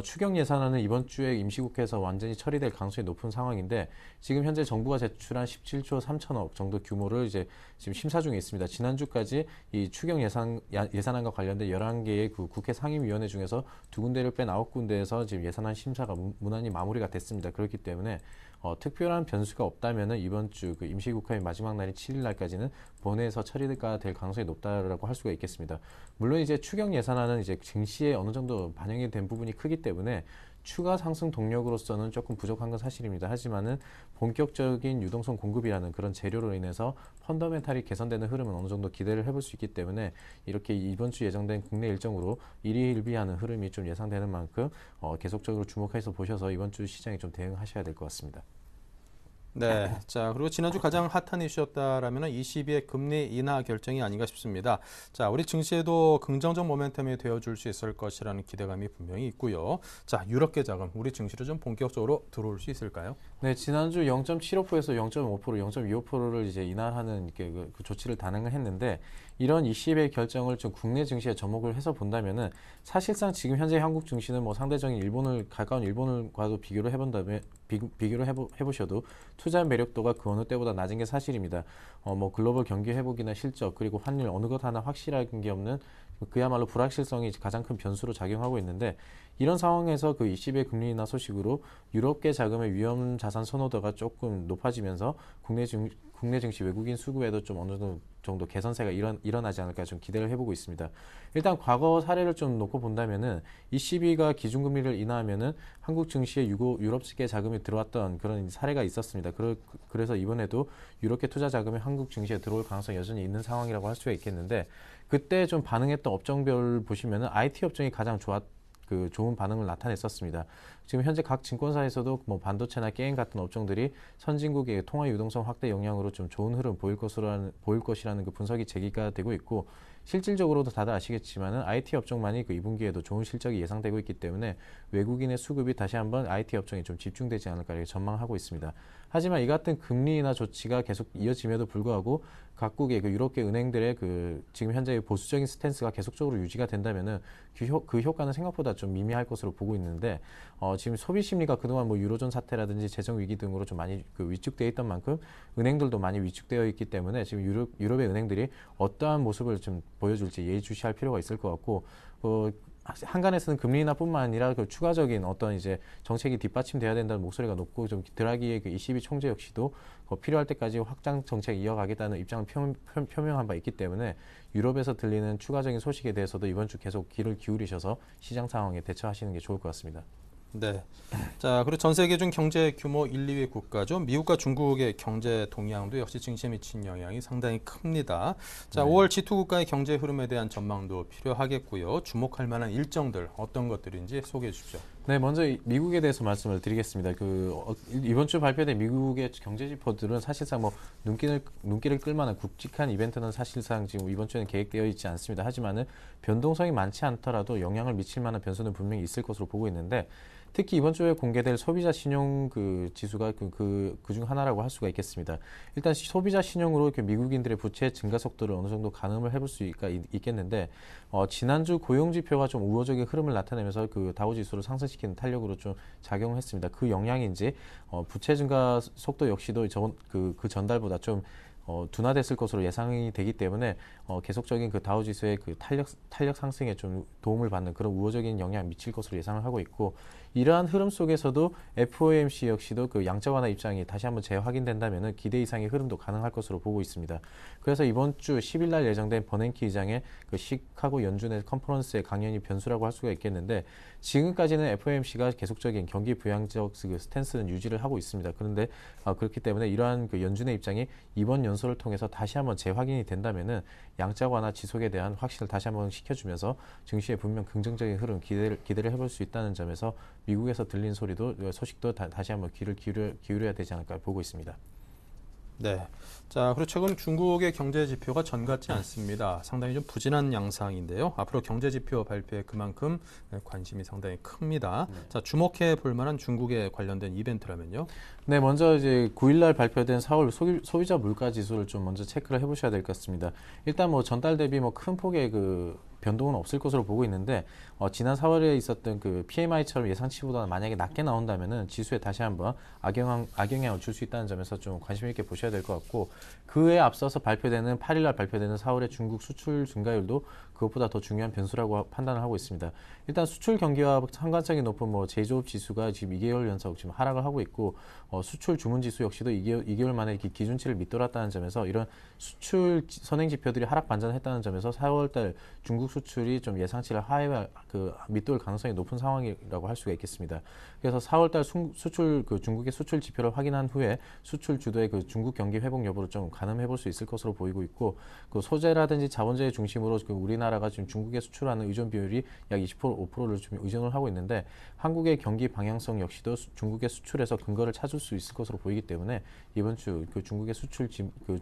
추경 예산안은 이번 주에 임시국회에서 완전히 처리될 가능성이 높은 상황인데 지금 현재 정부가 제출한 17조 3천억 정도 규모를 이제 지금 심사 중에 있습니다. 지난주까지 이 추경 예산안과 관련된 11개의 국회 상임위원회 중에서 2군데를 뺀 9군데에서 지금 예산안 심사가 무난히 마무리가 됐습니다. 그렇기 때문에 특별한 변수가 없다면은 이번 주 임시국회 마지막 날인 7일 날까지는 본회에서 처리가 될 가능성이 높다라고 할 수가 있겠습니다. 물론 이제 추경 예산안은 이제 증시에 어느 정도 반영이 된 부분이 크기 때문에 추가 상승 동력으로서는 조금 부족한 건 사실입니다. 하지만은 본격적인 유동성 공급이라는 그런 재료로 인해서 펀더멘탈이 개선되는 흐름은 어느 정도 기대를 해볼 수 있기 때문에 이렇게 이번 주 예정된 국내 일정으로 일희일비하는 흐름이 좀 예상되는 만큼 계속적으로 주목해서 보셔서 이번 주 시장에 좀 대응하셔야 될 것 같습니다. 네. 자, 그리고 지난주 가장 핫한 이슈였다라면 ECB의 금리 인하 결정이 아닌가 싶습니다. 자, 우리 증시에도 긍정적 모멘텀이 되어줄 수 있을 것이라는 기대감이 분명히 있고요. 자, 유럽계 자금, 우리 증시로 좀 본격적으로 들어올 수 있을까요? 네, 지난주 0.75%에서 0.5%, 0.25%를 이제 인하하는 그 조치를 단행을 했는데 이런 ECB의 결정을 좀 국내 증시에 접목을 해서 본다면은 사실상 지금 현재 한국 증시는 상대적인 가까운 일본과도 비교를 해보셔도 투자 매력도가 그 어느 때보다 낮은 게 사실입니다. 글로벌 경기 회복이나 실적 그리고 환율 어느 것 하나 확실한 게 없는 그야말로 불확실성이 가장 큰 변수로 작용하고 있는데 이런 상황에서 ECB의 금리 인하 소식으로 유럽계 자금의 위험 자산 선호도가 조금 높아지면서 국내 증시 외국인 수급에도 좀 어느 정도 개선세가 일어나지 않을까 좀 기대를 해보고 있습니다. 일단 과거 사례를 좀 놓고 본다면은 ECB가 기준금리를 인하하면은 한국 증시에 유럽계 자금이 들어왔던 그런 사례가 있었습니다. 그래서 이번에도 유럽계 투자 자금이 한국 증시에 들어올 가능성이 여전히 있는 상황이라고 할 수가 있겠는데 그때 좀 반응했던 업종별 보시면은 IT 업종이 가장 좋은 반응을 나타냈었습니다. 지금 현재 각 증권사에서도 반도체나 게임 같은 업종들이 선진국의 통화 유동성 확대 영향으로 좀 좋은 흐름 보일 것이라는 그 분석이 제기가 되고 있고 실질적으로도 다들 아시겠지만은 IT 업종만이 2분기에도 좋은 실적이 예상되고 있기 때문에 외국인의 수급이 다시 한번 IT 업종에 좀 집중되지 않을까 이렇게 전망하고 있습니다. 하지만 이 같은 금리 인하 조치가 계속 이어짐에도 불구하고 각국의 유럽계 은행들의 지금 현재 보수적인 스탠스가 계속적으로 유지가 된다면은 그 효과는 생각보다 좀 미미할 것으로 보고 있는데 지금 소비 심리가 그동안 뭐 유로존 사태라든지 재정 위기 등으로 좀 많이 위축되어 있던 만큼 은행들도 많이 위축되어 있기 때문에 지금 유럽의 은행들이 어떠한 모습을 좀 보여줄지 예의주시할 필요가 있을 것 같고 한간에서는 금리 인하뿐만 아니라 그 추가적인 어떤 이제 정책이 뒷받침돼야 된다는 목소리가 높고 좀 드라기의 그 ECB 총재 역시도 필요할 때까지 확장 정책 이어가겠다는 입장을 표명한 바 있기 때문에 유럽에서 들리는 추가적인 소식에 대해서도 이번 주 계속 귀를 기울이셔서 시장 상황에 대처하시는 게 좋을 것 같습니다. 네. 자, 그리고 전 세계 중 경제 규모 1, 2위 국가죠. 미국과 중국의 경제 동향도 역시 증시에 미친 영향이 상당히 큽니다. 자, 5월 G2 국가의 경제 흐름에 대한 전망도 필요하겠고요. 주목할 만한 일정들 어떤 것들인지 소개해 주십시오. 네, 먼저 미국에 대해서 말씀을 드리겠습니다. 이번 주 발표된 미국의 경제 지표들은 사실상 뭐 눈길을 끌만한 굵직한 이벤트는 사실상 지금 이번 주에는 계획되어 있지 않습니다. 하지만은 변동성이 많지 않더라도 영향을 미칠 만한 변수는 분명히 있을 것으로 보고 있는데, 특히 이번 주에 공개될 소비자 신용 지수가 그중 하나라고 할 수가 있겠습니다. 일단 소비자 신용으로 미국인들의 부채 증가 속도를 어느 정도 가늠을 해볼 수가 있겠는데, 지난주 고용 지표가 좀 우호적인 흐름을 나타내면서 그 다우 지수를 상승시키는 탄력으로 좀 작용했습니다. 그 영향인지 부채 증가 속도 역시도 그 전달보다 좀 둔화됐을 것으로 예상이 되기 때문에 계속적인 그 다우 지수의 그 탄력 상승에 좀 도움을 받는 그런 우호적인 영향을 미칠 것으로 예상을 하고 있고, 이러한 흐름 속에서도 FOMC 역시도 그 양적 완화 입장이 다시 한번 재확인된다면은 기대 이상의 흐름도 가능할 것으로 보고 있습니다. 그래서 이번 주 10일 날 예정된 버냉키 의장의 그 시카고 연준의 컨퍼런스의 강연이 변수라고 할 수가 있겠는데, 지금까지는 FOMC가 계속적인 경기 부양적 그 스탠스는 유지를 하고 있습니다. 그런데 그렇기 때문에 이러한 그 연준의 입장이 이번 연설을 통해서 다시 한번 재확인이 된다면은 양적 완화 지속에 대한 확신을 다시 한번 시켜주면서 증시에 분명 긍정적인 흐름 기대를 해볼 수 있다는 점에서 미국에서 들린 소식도 다시 한번 귀를 기울여야 되지 않을까 보고 있습니다. 네. 자, 그리고 최근 중국의 경제 지표가 전 같지 않습니다. 상당히 좀 부진한 양상인데요. 앞으로 경제 지표 발표에 그만큼 관심이 상당히 큽니다. 네. 자, 주목해 볼 만한 중국에 관련된 이벤트라면요. 네, 먼저 이제 9일날 발표된 4월 소비자 물가 지수를 좀 먼저 체크를 해보셔야 될 것 같습니다. 일단 뭐 전달 대비 뭐 큰 폭의 그 변동은 없을 것으로 보고 있는데, 지난 4월에 있었던 그 PMI처럼 예상치보다 만약에 낮게 나온다면은 지수에 다시 한번 악영향을 줄 수 있다는 점에서 좀 관심 있게 보셔야 될 것 같고, 그에 앞서서 발표되는 8일날 발표되는 4월의 중국 수출 증가율도 그것보다 더 중요한 변수라고 판단을 하고 있습니다. 일단 수출 경기와 상관성이 높은 뭐 제조업 지수가 지금 2개월 연속 지금 하락을 하고 있고, 수출 주문 지수 역시도 2개월 만에 기준치를 밑돌았다는 점에서 이런 수출 선행 지표들이 하락 반전했다는 점에서 4월달 중국 수출이 좀 예상치를 하회와 밑돌 가능성이 높은 상황이라고 할 수가 있겠습니다. 그래서 4월달 수출 중국의 수출 지표를 확인한 후에 수출 주도의 그 중국 경기 회복 여부를 좀 가늠해볼 수 있을 것으로 보이고 있고, 그 소재라든지 자본재해 중심으로 우리나라가 지금 중국에 수출하는 의존 비율이 약 5%를 좀 의존을 하고 있는데, 한국의 경기 방향성 역시도 중국의 수출에서 근거를 찾을 수 있을 것으로 보이기 때문에 이번 주 그 중국의 수출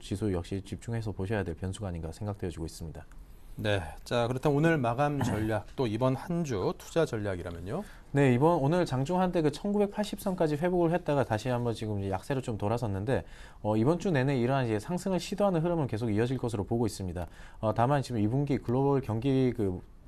지수 역시 집중해서 보셔야 될 변수가 아닌가 생각되어지고 있습니다. 네. 자, 그렇다면 오늘 마감 전략, 또 이번 한 주 투자 전략이라면요. 네, 오늘 장중 한때 그 1980선까지 회복을 했다가 다시 한번 지금 이제 약세로 좀 돌아섰는데, 이번 주 내내 이러한 이제 상승을 시도하는 흐름은 계속 이어질 것으로 보고 있습니다. 다만 지금 2분기 글로벌 경기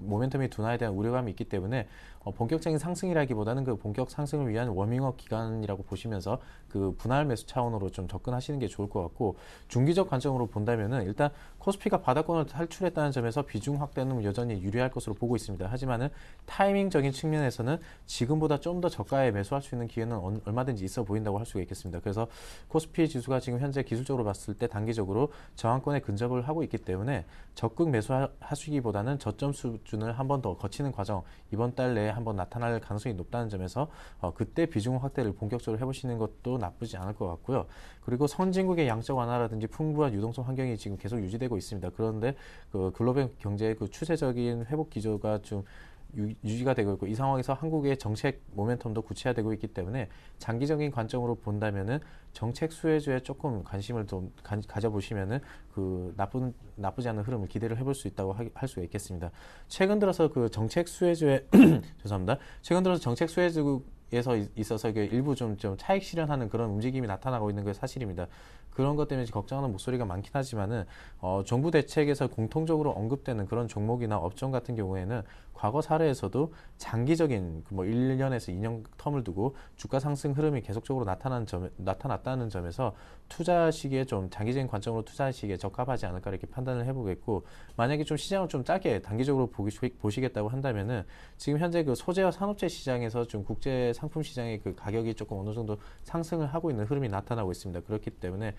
모멘텀의 둔화에 대한 우려감이 있기 때문에 본격적인 상승이라기보다는 그 본격 상승을 위한 워밍업 기간이라고 보시면서 그 분할 매수 차원으로 좀 접근하시는 게 좋을 것 같고, 중기적 관점으로 본다면은 일단 코스피가 바닥권을 탈출했다는 점에서 비중 확대는 여전히 유리할 것으로 보고 있습니다. 하지만은 타이밍적인 측면에서는 지금보다 좀 더 저가에 매수할 수 있는 기회는 얼마든지 있어 보인다고 할 수가 있겠습니다. 그래서 코스피 지수가 지금 현재 기술적으로 봤을 때 단기적으로 저항권에 근접을 하고 있기 때문에 적극 매수하시기보다는 저점 수준을 한 번 더 거치는 과정, 이번 달 내에 한번 나타날 가능성이 높다는 점에서 그때 비중 확대를 본격적으로 해보시는 것도 나쁘지 않을 것 같고요. 그리고 선진국의 양적 완화라든지 풍부한 유동성 환경이 지금 계속 유지되고 있습니다. 그런데 그 글로벌 경제의 그 추세적인 회복 기조가 좀 유지가 되고 있고, 이 상황에서 한국의 정책 모멘텀도 구체화되고 있기 때문에 장기적인 관점으로 본다면은 정책 수혜주에 조금 관심을 좀 가져보시면은 그 나쁘지 않은 흐름을 기대를 해볼 수 있다고 할 수가 있겠습니다. 최근 들어서 그 정책 수혜주의 죄송합니다. 최근 들어서 정책 수혜주 있어서 이게 일부 좀 차익 실현하는 그런 움직임이 나타나고 있는 게 사실입니다. 그런 것 때문에 걱정하는 목소리가 많긴 하지만은 정부 대책에서 공통적으로 언급되는 그런 종목이나 업종 같은 경우에는 과거 사례에서도 장기적인 뭐 1년에서 2년 텀을 두고 주가 상승 흐름이 계속적으로 나타났다는 점에서 투자 시기에 좀 장기적인 관점으로 투자 시기에 적합하지 않을까 이렇게 판단을 해보겠고, 만약에 좀 시장을 좀 짧게 단기적으로 보시겠다고 한다면은 지금 현재 그 소재와 산업재 시장에서 좀 국제 상품 시장의 그 가격이 조금 어느 정도 상승을 하고 있는 흐름이 나타나고 있습니다. 그렇기 때문에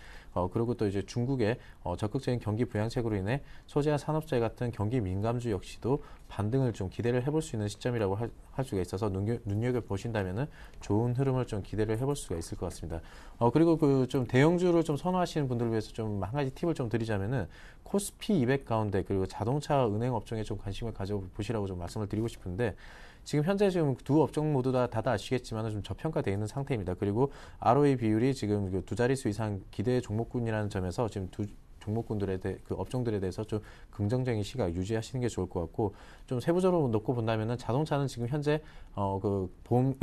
그리고 또 이제 중국의 적극적인 경기 부양책으로 인해 소재와 산업재 같은 경기 민감주 역시도 반등을 좀 기대를 해볼 수 있는 시점이라고 할 수가 있어서 눈여겨 보신다면은 좋은 흐름을 좀 기대를 해볼 수가 있을 것 같습니다. 그리고 그 좀 대형주를 좀 선호하시는 분들을 위해서 좀 한 가지 팁을 좀 드리자면은 코스피 200 가운데 그리고 자동차 은행 업종에 좀 관심을 가져보시라고 좀 말씀을 드리고 싶은데, 지금 현재 지금 두 업종 모두 다들 아시겠지만 좀 저평가되어 있는 상태입니다. 그리고 ROE 비율이 지금 두 자릿수 이상 기대 종목군이라는 점에서 지금 두 종목군들에 대해 그 업종들에 대해서 좀 긍정적인 시각 유지하시는 게 좋을 것 같고, 좀 세부적으로 놓고 본다면은 자동차는 지금 현재 그 봄을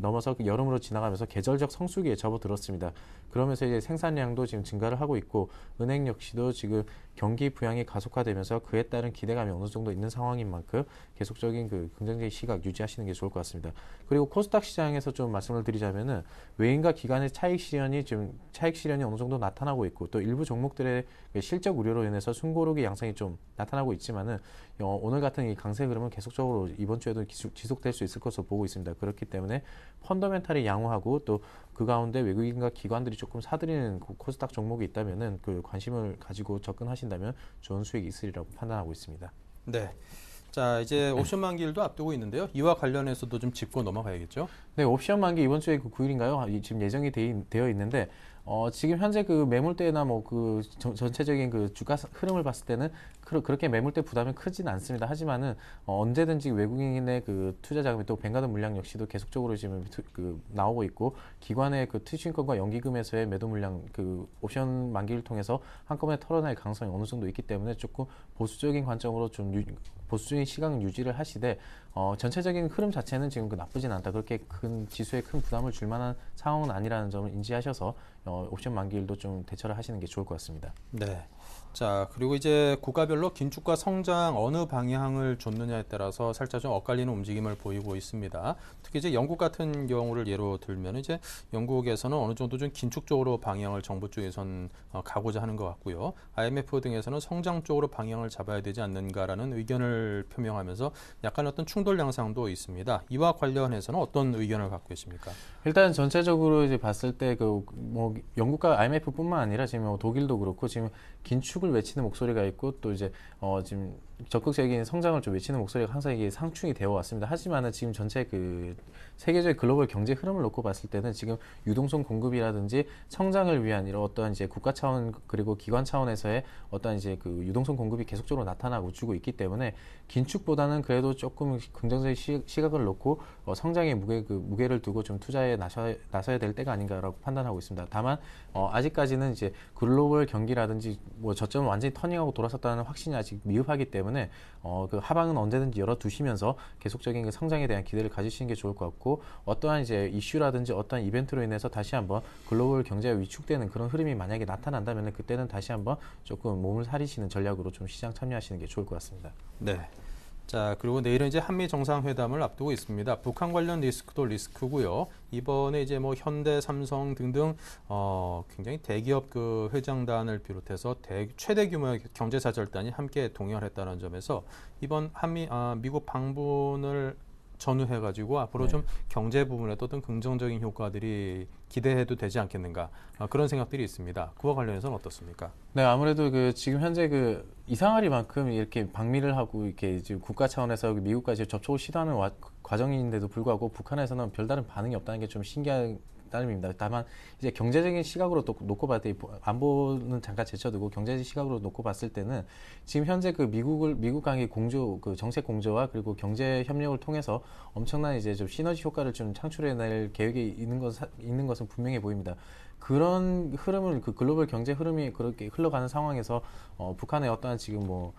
넘어서 여름으로 지나가면서 계절적 성수기에 접어들었습니다. 그러면서 이제 생산량도 지금 증가를 하고 있고, 은행 역시도 지금 경기 부양이 가속화되면서 그에 따른 기대감이 어느 정도 있는 상황인 만큼 계속적인 그 긍정적인 시각 유지하시는 게 좋을 것 같습니다. 그리고 코스닥 시장에서 좀 말씀을 드리자면은 외인과 기관의 차익 실현이 어느 정도 나타나고 있고, 또 일부 종목들의 실적 우려로 인해서 순고르기 양상이 좀 나타나고 있지만은 오늘 같은 이 강세 흐름은 계속적으로 이번 주에도 지속될 수 있을 것으로 보고 있습니다. 그렇기 때문에 펀더멘탈이 양호하고 또 그 가운데 외국인과 기관들이 조금 사들이는 코스닥 종목이 있다면은 그 관심을 가지고 접근하신다면 좋은 수익이 있으리라고 판단하고 있습니다. 네. 자, 이제 옵션 만기일도 앞두고 있는데요. 이와 관련해서도 좀 짚고 넘어가야겠죠? 네, 옵션 만기 이번 주에 그 9일인가요? 지금 예정이 되어 있는데, 지금 현재 그 매물대나 뭐 그 전체적인 그 주가 흐름을 봤을 때는 그렇게 매물대 부담이 크진 않습니다. 하지만은 언제든지 외국인의 그 투자 자금이 또 뱅가드 물량 역시도 계속적으로 지금 나오고 있고, 기관의 그 투신권과 연기금에서의 매도 물량 그 옵션 만기를 통해서 한꺼번에 털어낼 가능성이 어느 정도 있기 때문에 조금 보수적인 관점으로 보수적인 시각은 유지를 하시되, 전체적인 흐름 자체는 지금 나쁘진 않다. 그렇게 큰 지수에 큰 부담을 줄 만한 상황은 아니라는 점을 인지하셔서 옵션 만기일도 좀 대처를 하시는 게 좋을 것 같습니다. 네. 자, 그리고 이제 국가별로 긴축과 성장 어느 방향을 줬느냐에 따라서 살짝 좀 엇갈리는 움직임을 보이고 있습니다. 특히 이제 영국 같은 경우를 예로 들면 이제 영국에서는 어느 정도 좀 긴축 쪽으로 방향을 정부 쪽에선 가고자 하는 것 같고요. IMF 등에서는 성장 쪽으로 방향을 잡아야 되지 않는가라는 의견을 표명하면서 약간 어떤 충돌 양상도 있습니다. 이와 관련해서는 어떤 의견을 갖고 계십니까? 일단 전체적으로 이제 봤을 때 뭐 영국과 IMF뿐만 아니라 지금 독일도 그렇고 지금 긴축을 외치는 목소리가 있고, 또 이제 지금 적극적인 성장을 좀 외치는 목소리가 항상 이게 상충이 되어 왔습니다. 하지만은 지금 전체 그 세계적인 글로벌 경제 흐름을 놓고 봤을 때는 지금 유동성 공급이라든지 성장을 위한 이런 어떠한 이제 국가 차원 그리고 기관 차원에서의 어떠한 이제 그 유동성 공급이 계속적으로 나타나고 주고 있기 때문에 긴축보다는 그래도 조금 긍정적인 시각을 놓고 성장의 무게를 두고 좀 투자에 나서야 될 때가 아닌가라고 판단하고 있습니다. 다만 아직까지는 이제 글로벌 경기라든지 뭐 저점은 완전히 터닝하고 돌아섰다는 확신이 아직 미흡하기 때문에 그 하방은 언제든지 열어두시면서 계속적인 그 성장에 대한 기대를 가지시는 게 좋을 것 같고, 어떠한 이제 이슈라든지 어떠한 이벤트로 인해서 다시 한번 글로벌 경제가 위축되는 그런 흐름이 만약에 나타난다면 그때는 다시 한번 조금 몸을 사리시는 전략으로 좀 시장 참여하시는 게 좋을 것 같습니다. 네. 자, 그리고 내일은 이제 한미 정상회담을 앞두고 있습니다. 북한 관련 리스크도 리스크고요. 이번에 이제 뭐 현대, 삼성 등등 굉장히 대기업 그 회장단을 비롯해서 최대 규모의 경제사절단이 함께 동행을 했다는 점에서 이번 미국 방문을 전후해가지고 앞으로 좀 경제 부분에도 어떤 긍정적인 효과들이 기대해도 되지 않겠는가, 그런 생각들이 있습니다. 그와 관련해서는 어떻습니까? 네, 아무래도 지금 현재 이상하리만큼 이렇게 방미를 하고 이렇게 지금 국가 차원에서 미국과 지금 접촉을 시도하는 과정인데도 불구하고 북한에서는 별다른 반응이 없다는 게 좀 신기한 따름입니다. 다만 이제 경제적인 시각으로 또 놓고 봤을 때 안보는 잠깐 제쳐두고 경제적 시각으로 놓고 봤을 때는 지금 현재 미국 간의 정책 공조와 그리고 경제 협력을 통해서 엄청난 이제 좀 시너지 효과를 좀 창출해낼 계획이 있는 것은 분명해 보입니다. 그런 흐름을 그 글로벌 경제 흐름이 그렇게 흘러가는 상황에서 북한의 어떠한 지금 뭐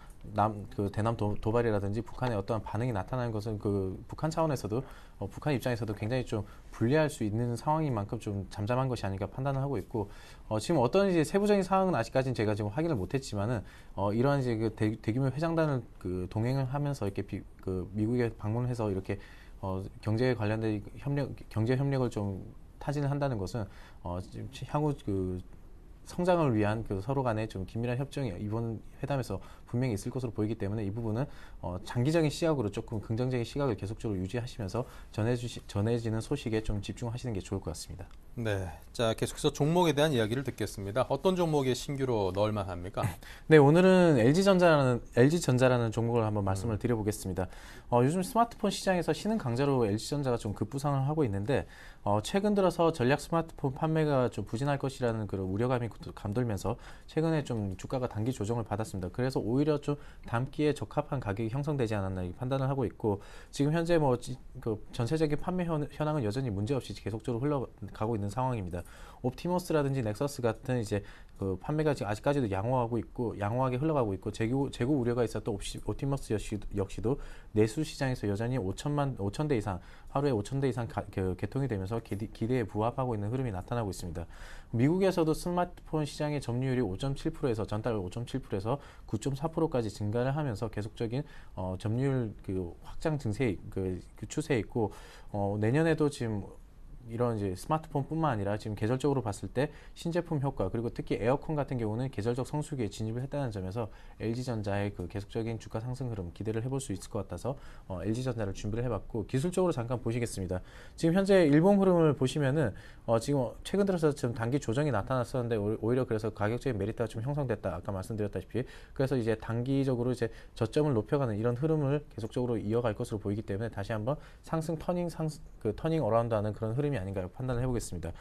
그 대남 도발이라든지 북한의 어떠한 반응이 나타나는 것은 그 북한 차원에서도 북한 입장에서도 굉장히 좀 불리할 수 있는 상황인 만큼 좀 잠잠한 것이 아닌가 판단을 하고 있고 지금 어떤 이제 세부적인 사항은 아직까지는 제가 지금 확인을 못했지만은 이러한 이제 그 대규모 회장단을 그 동행을 하면서 이렇게 그 미국에 방문해서 이렇게 경제에 관련된 경제 협력을 좀 타진을 한다는 것은 지금 향후 그 성장을 위한 그 서로 간의 좀 긴밀한 협정이 이번 회담에서 분명히 있을 것으로 보이기 때문에 이 부분은 장기적인 시각으로 조금 긍정적인 시각을 계속적으로 유지하시면서 전해지는 소식에 좀 집중하시는 게 좋을 것 같습니다. 네, 자 계속해서 종목에 대한 이야기를 듣겠습니다. 어떤 종목에 신규로 넣을 만합니까? 네, 오늘은 LG전자라는 종목을 한번 말씀을 드려보겠습니다. 요즘 스마트폰 시장에서 신흥 강자로 LG전자가 좀 급부상을 하고 있는데 최근 들어서 전략 스마트폰 판매가 좀 부진할 것이라는 그런 우려감이 감돌면서 최근에 좀 주가가 단기 조정을 받았습니다. 그래서 오히려 좀 담기에 적합한 가격이 형성되지 않았나 이 판단을 하고 있고 지금 현재 뭐 그 전체적인 판매 현황은 여전히 문제없이 계속적으로 흘러가고 있는 상황입니다. 옵티머스라든지 넥서스 같은 이제 그 판매가 지금 아직까지도 양호하게 흘러가고 있고 재고 우려가 있었던 옵티머스 역시도 내수 시장에서 여전히 5,000대 이상 하루에 5,000대 이상 개통이 되면서 기대에 부합하고 있는 흐름이 나타나고 있습니다. 미국에서도 스마트폰 시장의 점유율이 5.7%에서 전달 5.7%에서 9.4%까지 증가를 하면서 계속적인 점유율 그 확장 증세 그 추세에 있고 내년에도 지금 이런 이제 스마트폰뿐만 아니라 지금 계절적으로 봤을 때 신제품 효과 그리고 특히 에어컨 같은 경우는 계절적 성수기에 진입을 했다는 점에서 LG전자의 그 계속적인 주가 상승 흐름 기대를 해볼 수 있을 것 같아서 LG전자를 준비를 해봤고 기술적으로 잠깐 보시겠습니다. 지금 현재 일봉 흐름을 보시면은 지금 최근 들어서 좀 단기 조정이 나타났었는데 오히려 그래서 가격적인 메리트가 좀 형성됐다 아까 말씀드렸다시피 그래서 이제 단기적으로 이제 저점을 높여가는 이런 흐름을 계속적으로 이어갈 것으로 보이기 때문에 다시 한번 터닝 어라운드하는 그런 흐름이 아닌가 판단을 해보겠습니다.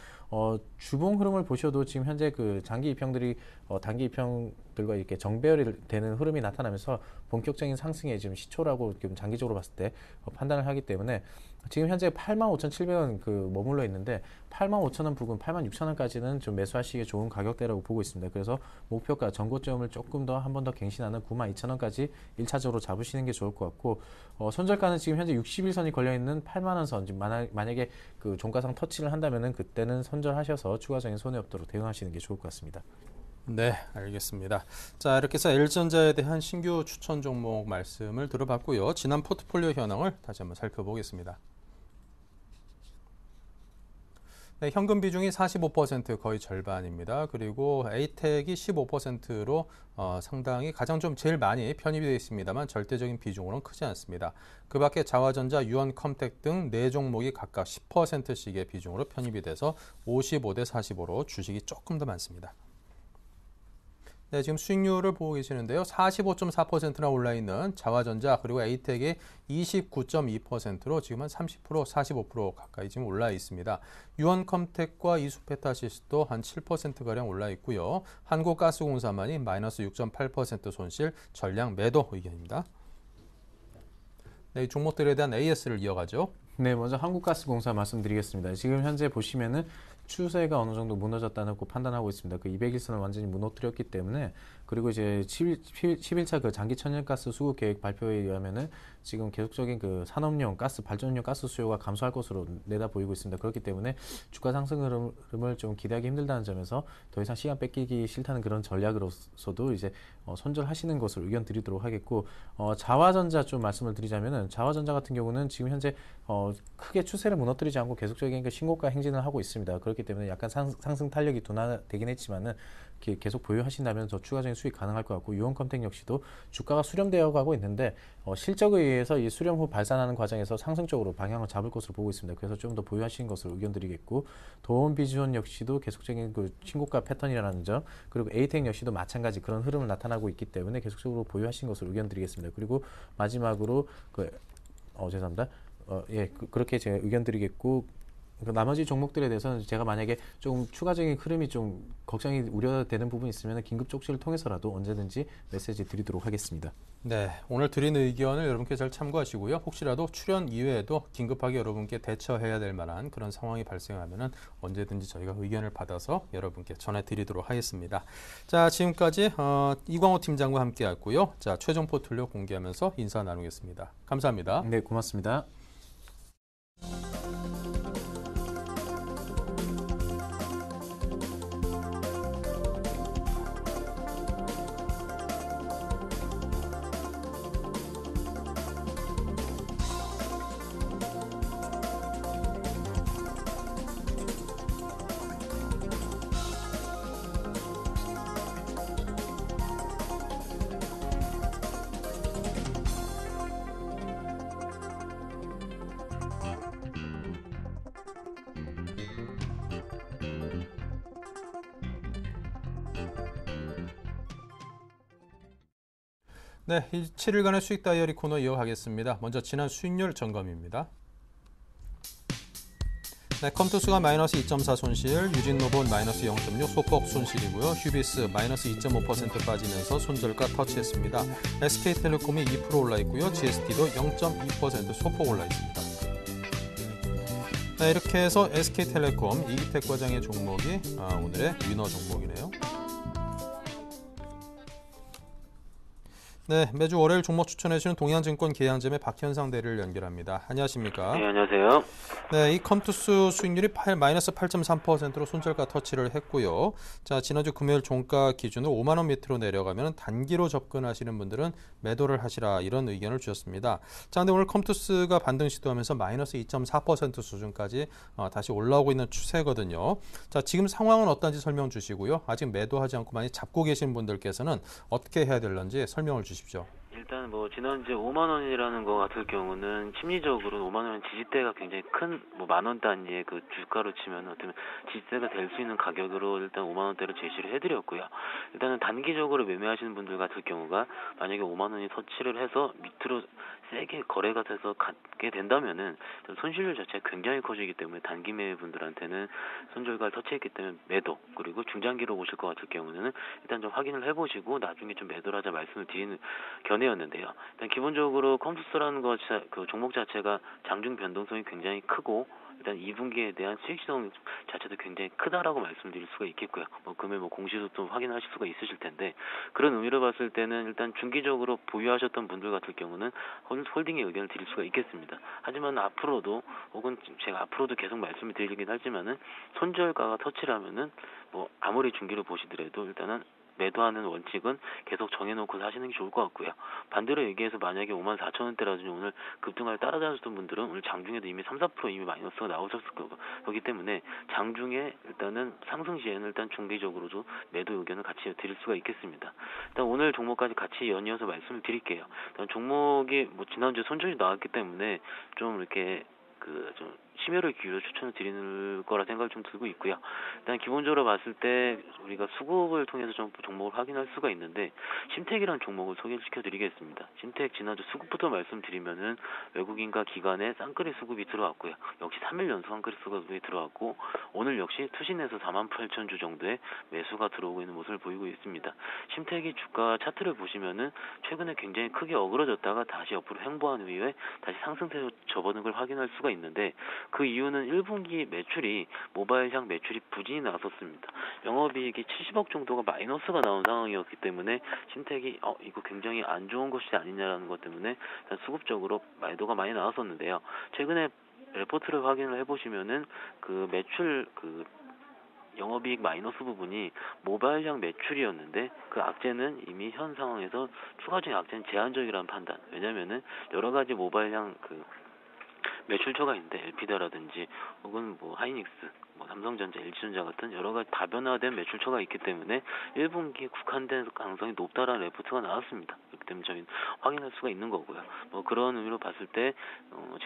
주봉 흐름을 보셔도 지금 현재 그 장기 입형들이 단기 입형들과 이렇게 정배열이 되는 흐름이 나타나면서 본격적인 상승의 지금 시초라고 지금 장기적으로 봤을 때 판단을 하기 때문에 지금 현재 85,700원 그 머물러 있는데 85,000원 부근 86,000원까지는 좀 매수하시기에 좋은 가격대라고 보고 있습니다. 그래서 목표가 전고점을 조금 더 한 번 더 갱신하는 92,000원까지 1차적으로 잡으시는 게 좋을 것 같고 손절가는 지금 현재 60일선이 걸려 있는 8만원 선 만약에 그 종가상 터치를 한다면은 그때는 손절하셔서 추가적인 손해 없도록 대응하시는 게 좋을 것 같습니다. 네, 알겠습니다. 자, 이렇게 해서 LG전자에 대한 신규 추천 종목 말씀을 들어봤고요. 지난 포트폴리오 현황을 다시 한번 살펴보겠습니다. 네, 현금 비중이 45% 거의 절반입니다. 그리고 에이텍이 15%로 상당히 가장 좀 제일 많이 편입이 되어 있습니다만 절대적인 비중으로는 크지 않습니다. 그 밖에 자화전자, 유언컴텍 등 4종목이 각각 10%씩의 비중으로 편입이 돼서 55대 45로 주식이 조금 더 많습니다. 네, 지금 수익률을 보고 계시는데요. 45.4%나 올라있는 자화전자 그리고 에이텍이 29.2%로 지금 한 30%, 45% 가까이 지금 올라 있습니다. 유언컴텍과 이수페타시스도 한 7%가량 올라 있고요. 한국가스공사만이 마이너스 6.8% 손실, 전량 매도 의견입니다. 네, 이 종목들에 대한 AS를 이어가죠. 네, 먼저 한국가스공사 말씀드리겠습니다. 지금 현재 보시면은 추세가 어느 정도 무너졌다는 고 판단하고 있습니다. 그 200일선을 완전히 무너뜨렸기 때문에 그리고 이제 11차 그 장기 천연가스 수급 계획 발표에 의하면은 지금 계속적인 그 산업용 가스 발전용 가스 수요가 감소할 것으로 내다 보이고 있습니다. 그렇기 때문에 주가 상승 흐름을 좀 기대하기 힘들다는 점에서 더 이상 시간 뺏기기 싫다는 그런 전략으로서도 이제 손절하시는 것을 의견 드리도록 하겠고 자화전자 좀 말씀을 드리자면은 자화전자 같은 경우는 지금 현재 크게 추세를 무너뜨리지 않고 계속적인 그 신고가 행진을 하고 있습니다. 그렇기 때문에 약간 상승 탄력이 둔화되긴 했지만은 계속 보유하신다면 더 추가적인 수익 가능할 것 같고 유언컴텍 역시도 주가가 수렴되어 가고 있는데 실적에 의해서 이 수렴 후 발산하는 과정에서 상승적으로 방향을 잡을 것으로 보고 있습니다. 그래서 좀 더 보유하시는 것을 의견드리겠고 도원비전 역시도 계속적인 그 신고가 패턴이라는 점 그리고 에이텍 역시도 마찬가지 그런 흐름을 나타나고 있기 때문에 계속적으로 보유하시는 것을 의견드리겠습니다. 그리고 마지막으로 죄송합니다. 그렇게 제가 의견드리겠고 그 나머지 종목들에 대해서는 제가 만약에 좀 추가적인 흐름이 좀 걱정이 우려되는 부분이 있으면 긴급 쪽지를 통해서라도 언제든지 메시지 드리도록 하겠습니다. 네, 오늘 드린 의견을 여러분께 잘 참고하시고요. 혹시라도 출연 이외에도 긴급하게 여러분께 대처해야 될 만한 그런 상황이 발생하면은 언제든지 저희가 의견을 받아서 여러분께 전해드리도록 하겠습니다. 자, 지금까지 이광호 팀장과 함께했고요. 자, 최종 포트폴리오 공개하면서 인사 나누겠습니다. 감사합니다. 네, 고맙습니다. 네, 7일간의 수익 다이어리 코너 이어가겠습니다. 먼저 지난 수익률 점검입니다. 네, 컴투스가 마이너스 2.4 손실, 유진노본 마이너스 0.6 소폭 손실이고요. 휴비스 마이너스 2.5% 빠지면서 손절가 터치했습니다. SK텔레콤이 2% 올라 있고요. GST도 0.2% 소폭 올라 있습니다. 네, 이렇게 해서 SK텔레콤 이기택 과장의 종목이 오늘의 위너 종목이네요. 네, 매주 월요일 종목 추천해주시는 동양증권 계양점의 박현상 대리를 연결합니다. 안녕하십니까? 네, 안녕하세요. 네, 이 컴투스 수익률이 마이너스 8.3%로 손절가 터치를 했고요. 자, 지난주 금요일 종가 기준으로 5만 원 밑으로 내려가면 단기로 접근하시는 분들은 매도를 하시라 이런 의견을 주셨습니다. 자, 근데 오늘 컴투스가 반등 시도하면서 마이너스 2.4% 수준까지 다시 올라오고 있는 추세거든요. 자, 지금 상황은 어떤지 설명 주시고요. 아직 매도하지 않고 많이 잡고 계신 분들께서는 어떻게 해야 될런지 설명을 주십시오. 일단 뭐 지난주에 5만 원이라는 거 같을 경우는 심리적으로 5만 원 지지대가 굉장히 큰 뭐 만 원 단위의 그 주가로 치면 어떻게 지지대가 될 수 있는 가격으로 일단 5만 원대로 제시를 해드렸고요. 일단은 단기적으로 매매하시는 분들 같을 경우가 만약에 5만 원이 터치를 해서 밑으로 세게 거래가 돼서 갖게 된다면은 손실률 자체가 굉장히 커지기 때문에 단기 매매분들한테는 손절가를 터치했기 때문에 매도, 그리고 중장기로 보실 것 같을 경우는 일단 좀 확인을 해보시고 나중에 좀 매도를 하자 말씀을 드리는 견해였는데요. 일단 기본적으로 컴투스라는 그 종목 자체가 장중 변동성이 굉장히 크고 일단 2분기에 대한 수익성 자체도 굉장히 크다라고 말씀드릴 수가 있겠고요. 금일 공시도 확인하실 수가 있으실 텐데, 그런 의미로 봤을 때는 일단 중기적으로 보유하셨던 분들 같은 경우는 홀딩의 의견을 드릴 수가 있겠습니다. 하지만 앞으로도, 혹은 제가 앞으로도 계속 말씀을 드리긴 하지만은 손절가가 터치라면은 아무리 중기를 보시더라도 일단은 매도하는 원칙은 계속 정해놓고 사시는 게 좋을 것 같고요. 반대로 얘기해서 만약에 54,000원대라든지 오늘 급등을 따라잡으셨던 분들은 오늘 장중에도 이미 3-4% 이미 마이너스가 나오셨을 거기 때문에 장중에 일단은 상승 시에는 일단 중기적으로도 매도 의견을 같이 드릴 수가 있겠습니다. 일단 오늘 종목까지 같이 연이어서 말씀을 드릴게요. 일단 종목이 지난주에 손절이 나왔기 때문에 좀 이렇게 좀 심혈을 기울여 추천을 드리는 거라 생각을 좀 들고 있고요. 일단 기본적으로 봤을 때 우리가 수급을 통해서 좀 종목을 확인할 수가 있는데, 심택이라는 종목을 소개시켜 드리겠습니다. 심택 지난주 수급부터 말씀드리면은 외국인과 기관의 쌍끌이 수급이 들어왔고요. 역시 3일 연속 쌍끌이 수급이 들어왔고, 오늘 역시 투신에서 48,000주 정도의 매수가 들어오고 있는 모습을 보이고 있습니다. 심택이 주가 차트를 보시면은 최근에 굉장히 크게 어그러졌다가 다시 옆으로 횡보한 후에 다시 상승세로 접어든 걸 확인할 수가 있는데, 그 이유는 1분기 매출이 모바일향 매출이 부진이 나왔었습니다. 영업이익이 70억 정도가 마이너스가 나온 상황이었기 때문에 심택이 이거 굉장히 안 좋은 것이 아니냐라는 것 때문에 수급적으로 매도가 많이 나왔었는데요. 최근에 레포트를 확인을 해보시면은 그 매출 영업이익 마이너스 부분이 모바일향 매출이었는데, 그 악재는 이미 현 상황에서 추가적인 악재는 제한적이라는 판단. 왜냐면은 여러 가지 모바일향 매출처가 있는데, 엘피다라든지 혹은 하이닉스, 뭐 삼성전자, LG전자 같은 여러 가지 다변화된 매출처가 있기 때문에 1분기에 국한된 가능성이 높다라는 레포트가 나왔습니다. 그렇기 때문에 저희는 확인할 수가 있는 거고요. 뭐 그런 의미로 봤을 때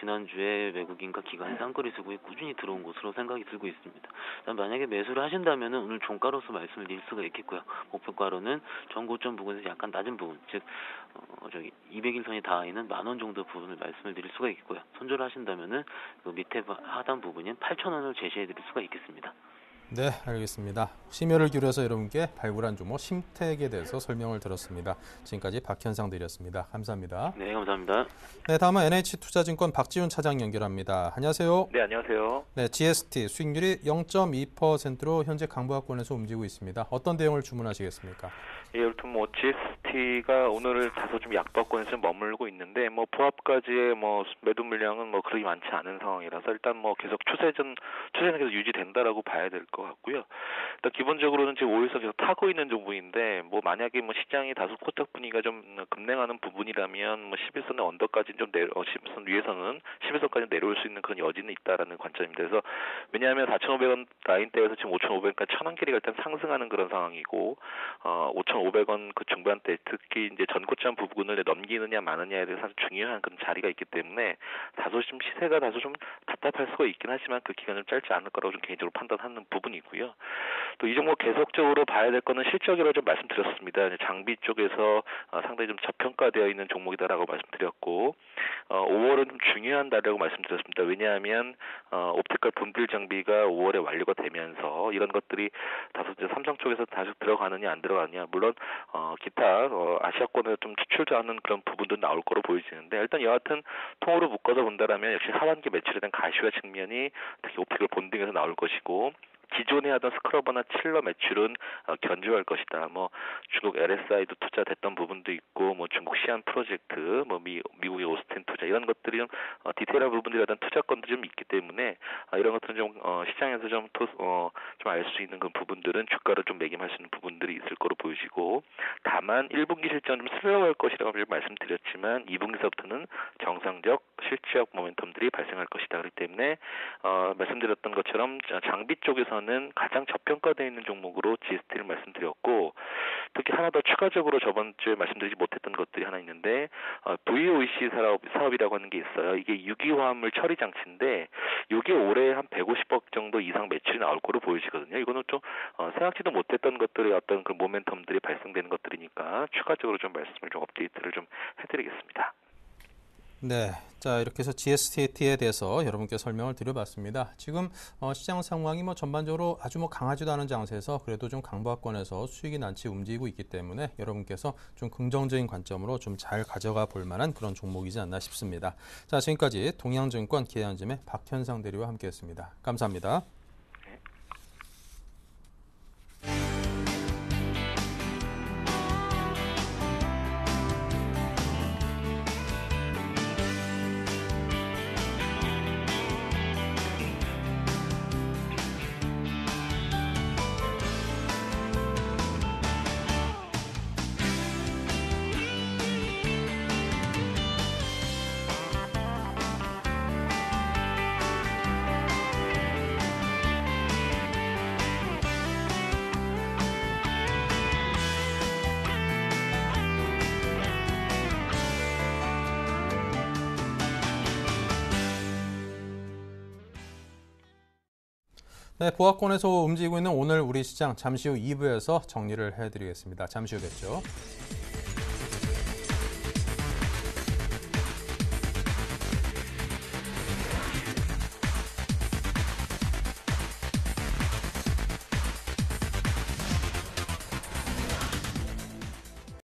지난주에 외국인과 기관이 쌍거리 수급이 꾸준히 들어온 것으로 생각이 들고 있습니다. 만약에 매수를 하신다면 오늘 종가로서 말씀을 드릴 수가 있겠고요. 목표가로는 전고점 부분에서 약간 낮은 부분, 즉 200일선이 닿아 있는 10,000원 정도 부분을 말씀을 드릴 수가 있고요. 손절을 하신다면은 그 밑에 하단 부분인 8,000원을 제시해 드릴 수가 있겠습니다. 네, 알겠습니다. 심혈을 기울여서 여러분께 발굴한 종목 심택에 대해서 설명을 들었습니다. 지금까지 박현상 드렸습니다. 감사합니다. 네, 감사합니다. 네, 다음은 NH투자증권 박지훈 차장 연결합니다. 안녕하세요. 네, 안녕하세요. 네, GST 수익률이 0.2%로 현재 강보합권에서 움직이고 있습니다. 어떤 대응을 주문하시겠습니까? 예, 이렇든 GST가 오늘 다소 좀 약보합권에서 머물고 있는데 보합까지의 매도 물량은 그렇게 많지 않은 상황이라서 일단 계속 추세는 계속 유지된다라고 봐야 될 것 같고요. 일단 기본적으로는 지금 5일선 계속 타고 있는 종목인데 만약에 시장이 다소 코딱 분위기가 좀 급냉하는 부분이라면 11선의 언더까지 좀 11선 위에서는 11선까지 내려올 수 있는 그런 여지는 있다라는 관점입니다. 그래서 왜냐하면 4,500원 라인대에서 지금 5,500원까지 1,000원 길이가 일단 상승하는 그런 상황이고 5,500원 그 중반대 특히 이제 전고점 부분을 넘기느냐 마느냐에 대해서 아주 중요한 그런 자리가 있기 때문에 다소 좀 시세가 다소 좀 답답할 수가 있긴 하지만 그 기간은 짧지 않을 거라고 좀 개인적으로 판단하는 부분이고요. 또 이 종목 계속적으로 봐야 될 거는 실적이라고 좀 말씀드렸습니다. 장비 쪽에서 상당히 좀 저평가되어 있는 종목이다라고 말씀드렸고 5월은 좀 중요한 달이라고 말씀드렸습니다. 왜냐하면 옵티컬 분필 장비가 5월에 완료가 되면서 이런 것들이 다소 이제 삼성 쪽에서 다시 들어가느냐 안 들어가느냐 물론 기타 아시아권에 좀 추출하는 그런 부분도 나올 거로 보여지는데 일단 여하튼 통으로 묶어서 본다라면 역시 하반기 매출에 대한 가시화 측면이 특히 옵티컬 본딩에서 나올 것이고 기존에 하던 스크러버나 칠러 매출은 견조할 것이다. 중국 LSI도 투자됐던 부분도 있고, 중국 시안 프로젝트, 미국의 오스틴 투자 이런 것들이 좀 디테일한 부분들에 대한 투자권도 좀 있기 때문에 이런 것들은 좀 시장에서 좀 알 수 있는 그 부분들은 주가를 좀 매김할 수 있는 부분들이 있을 거로 보여지고, 다만 1분기 실적은 좀 슬로우할 것이라고 말씀드렸지만 2분기서부터는 정상적 실적 모멘텀들이 발생할 것이다. 그렇기 때문에 말씀드렸던 것처럼 장비 쪽에서는 가장 저평가되어 있는 종목으로 GST를 말씀드렸고, 특히 하나 더 추가적으로 저번 주에 말씀드리지 못했던 것들이 하나 있는데 VOEC 사업이라고 하는 게 있어요. 이게 유기화합물 처리 장치인데 이게 올해 한 150억 정도 이상 매출이 나올 거로 보여지거든요. 이거는 좀 생각지도 못했던 것들의 어떤 그 모멘텀들이 발생되는 것들이니까 추가적으로 좀 말씀을 좀 업데이트를 좀 해드리겠습니다. 네, 자 이렇게 해서 GST에 대해서 여러분께 설명을 드려봤습니다. 지금 시장 상황이 전반적으로 아주 강하지도 않은 장세에서 그래도 좀 강보합권에서 수익이 난치 움직이고 있기 때문에 여러분께서 좀 긍정적인 관점으로 좀 잘 가져가 볼 만한 그런 종목이지 않나 싶습니다. 자, 지금까지 동양증권 기대안심의 박현상 대리와 함께했습니다. 감사합니다. 네, 보합권에서 움직이고 있는 오늘 우리 시장 잠시 후 2부에서 정리를 해드리겠습니다. 잠시 후 뵙죠.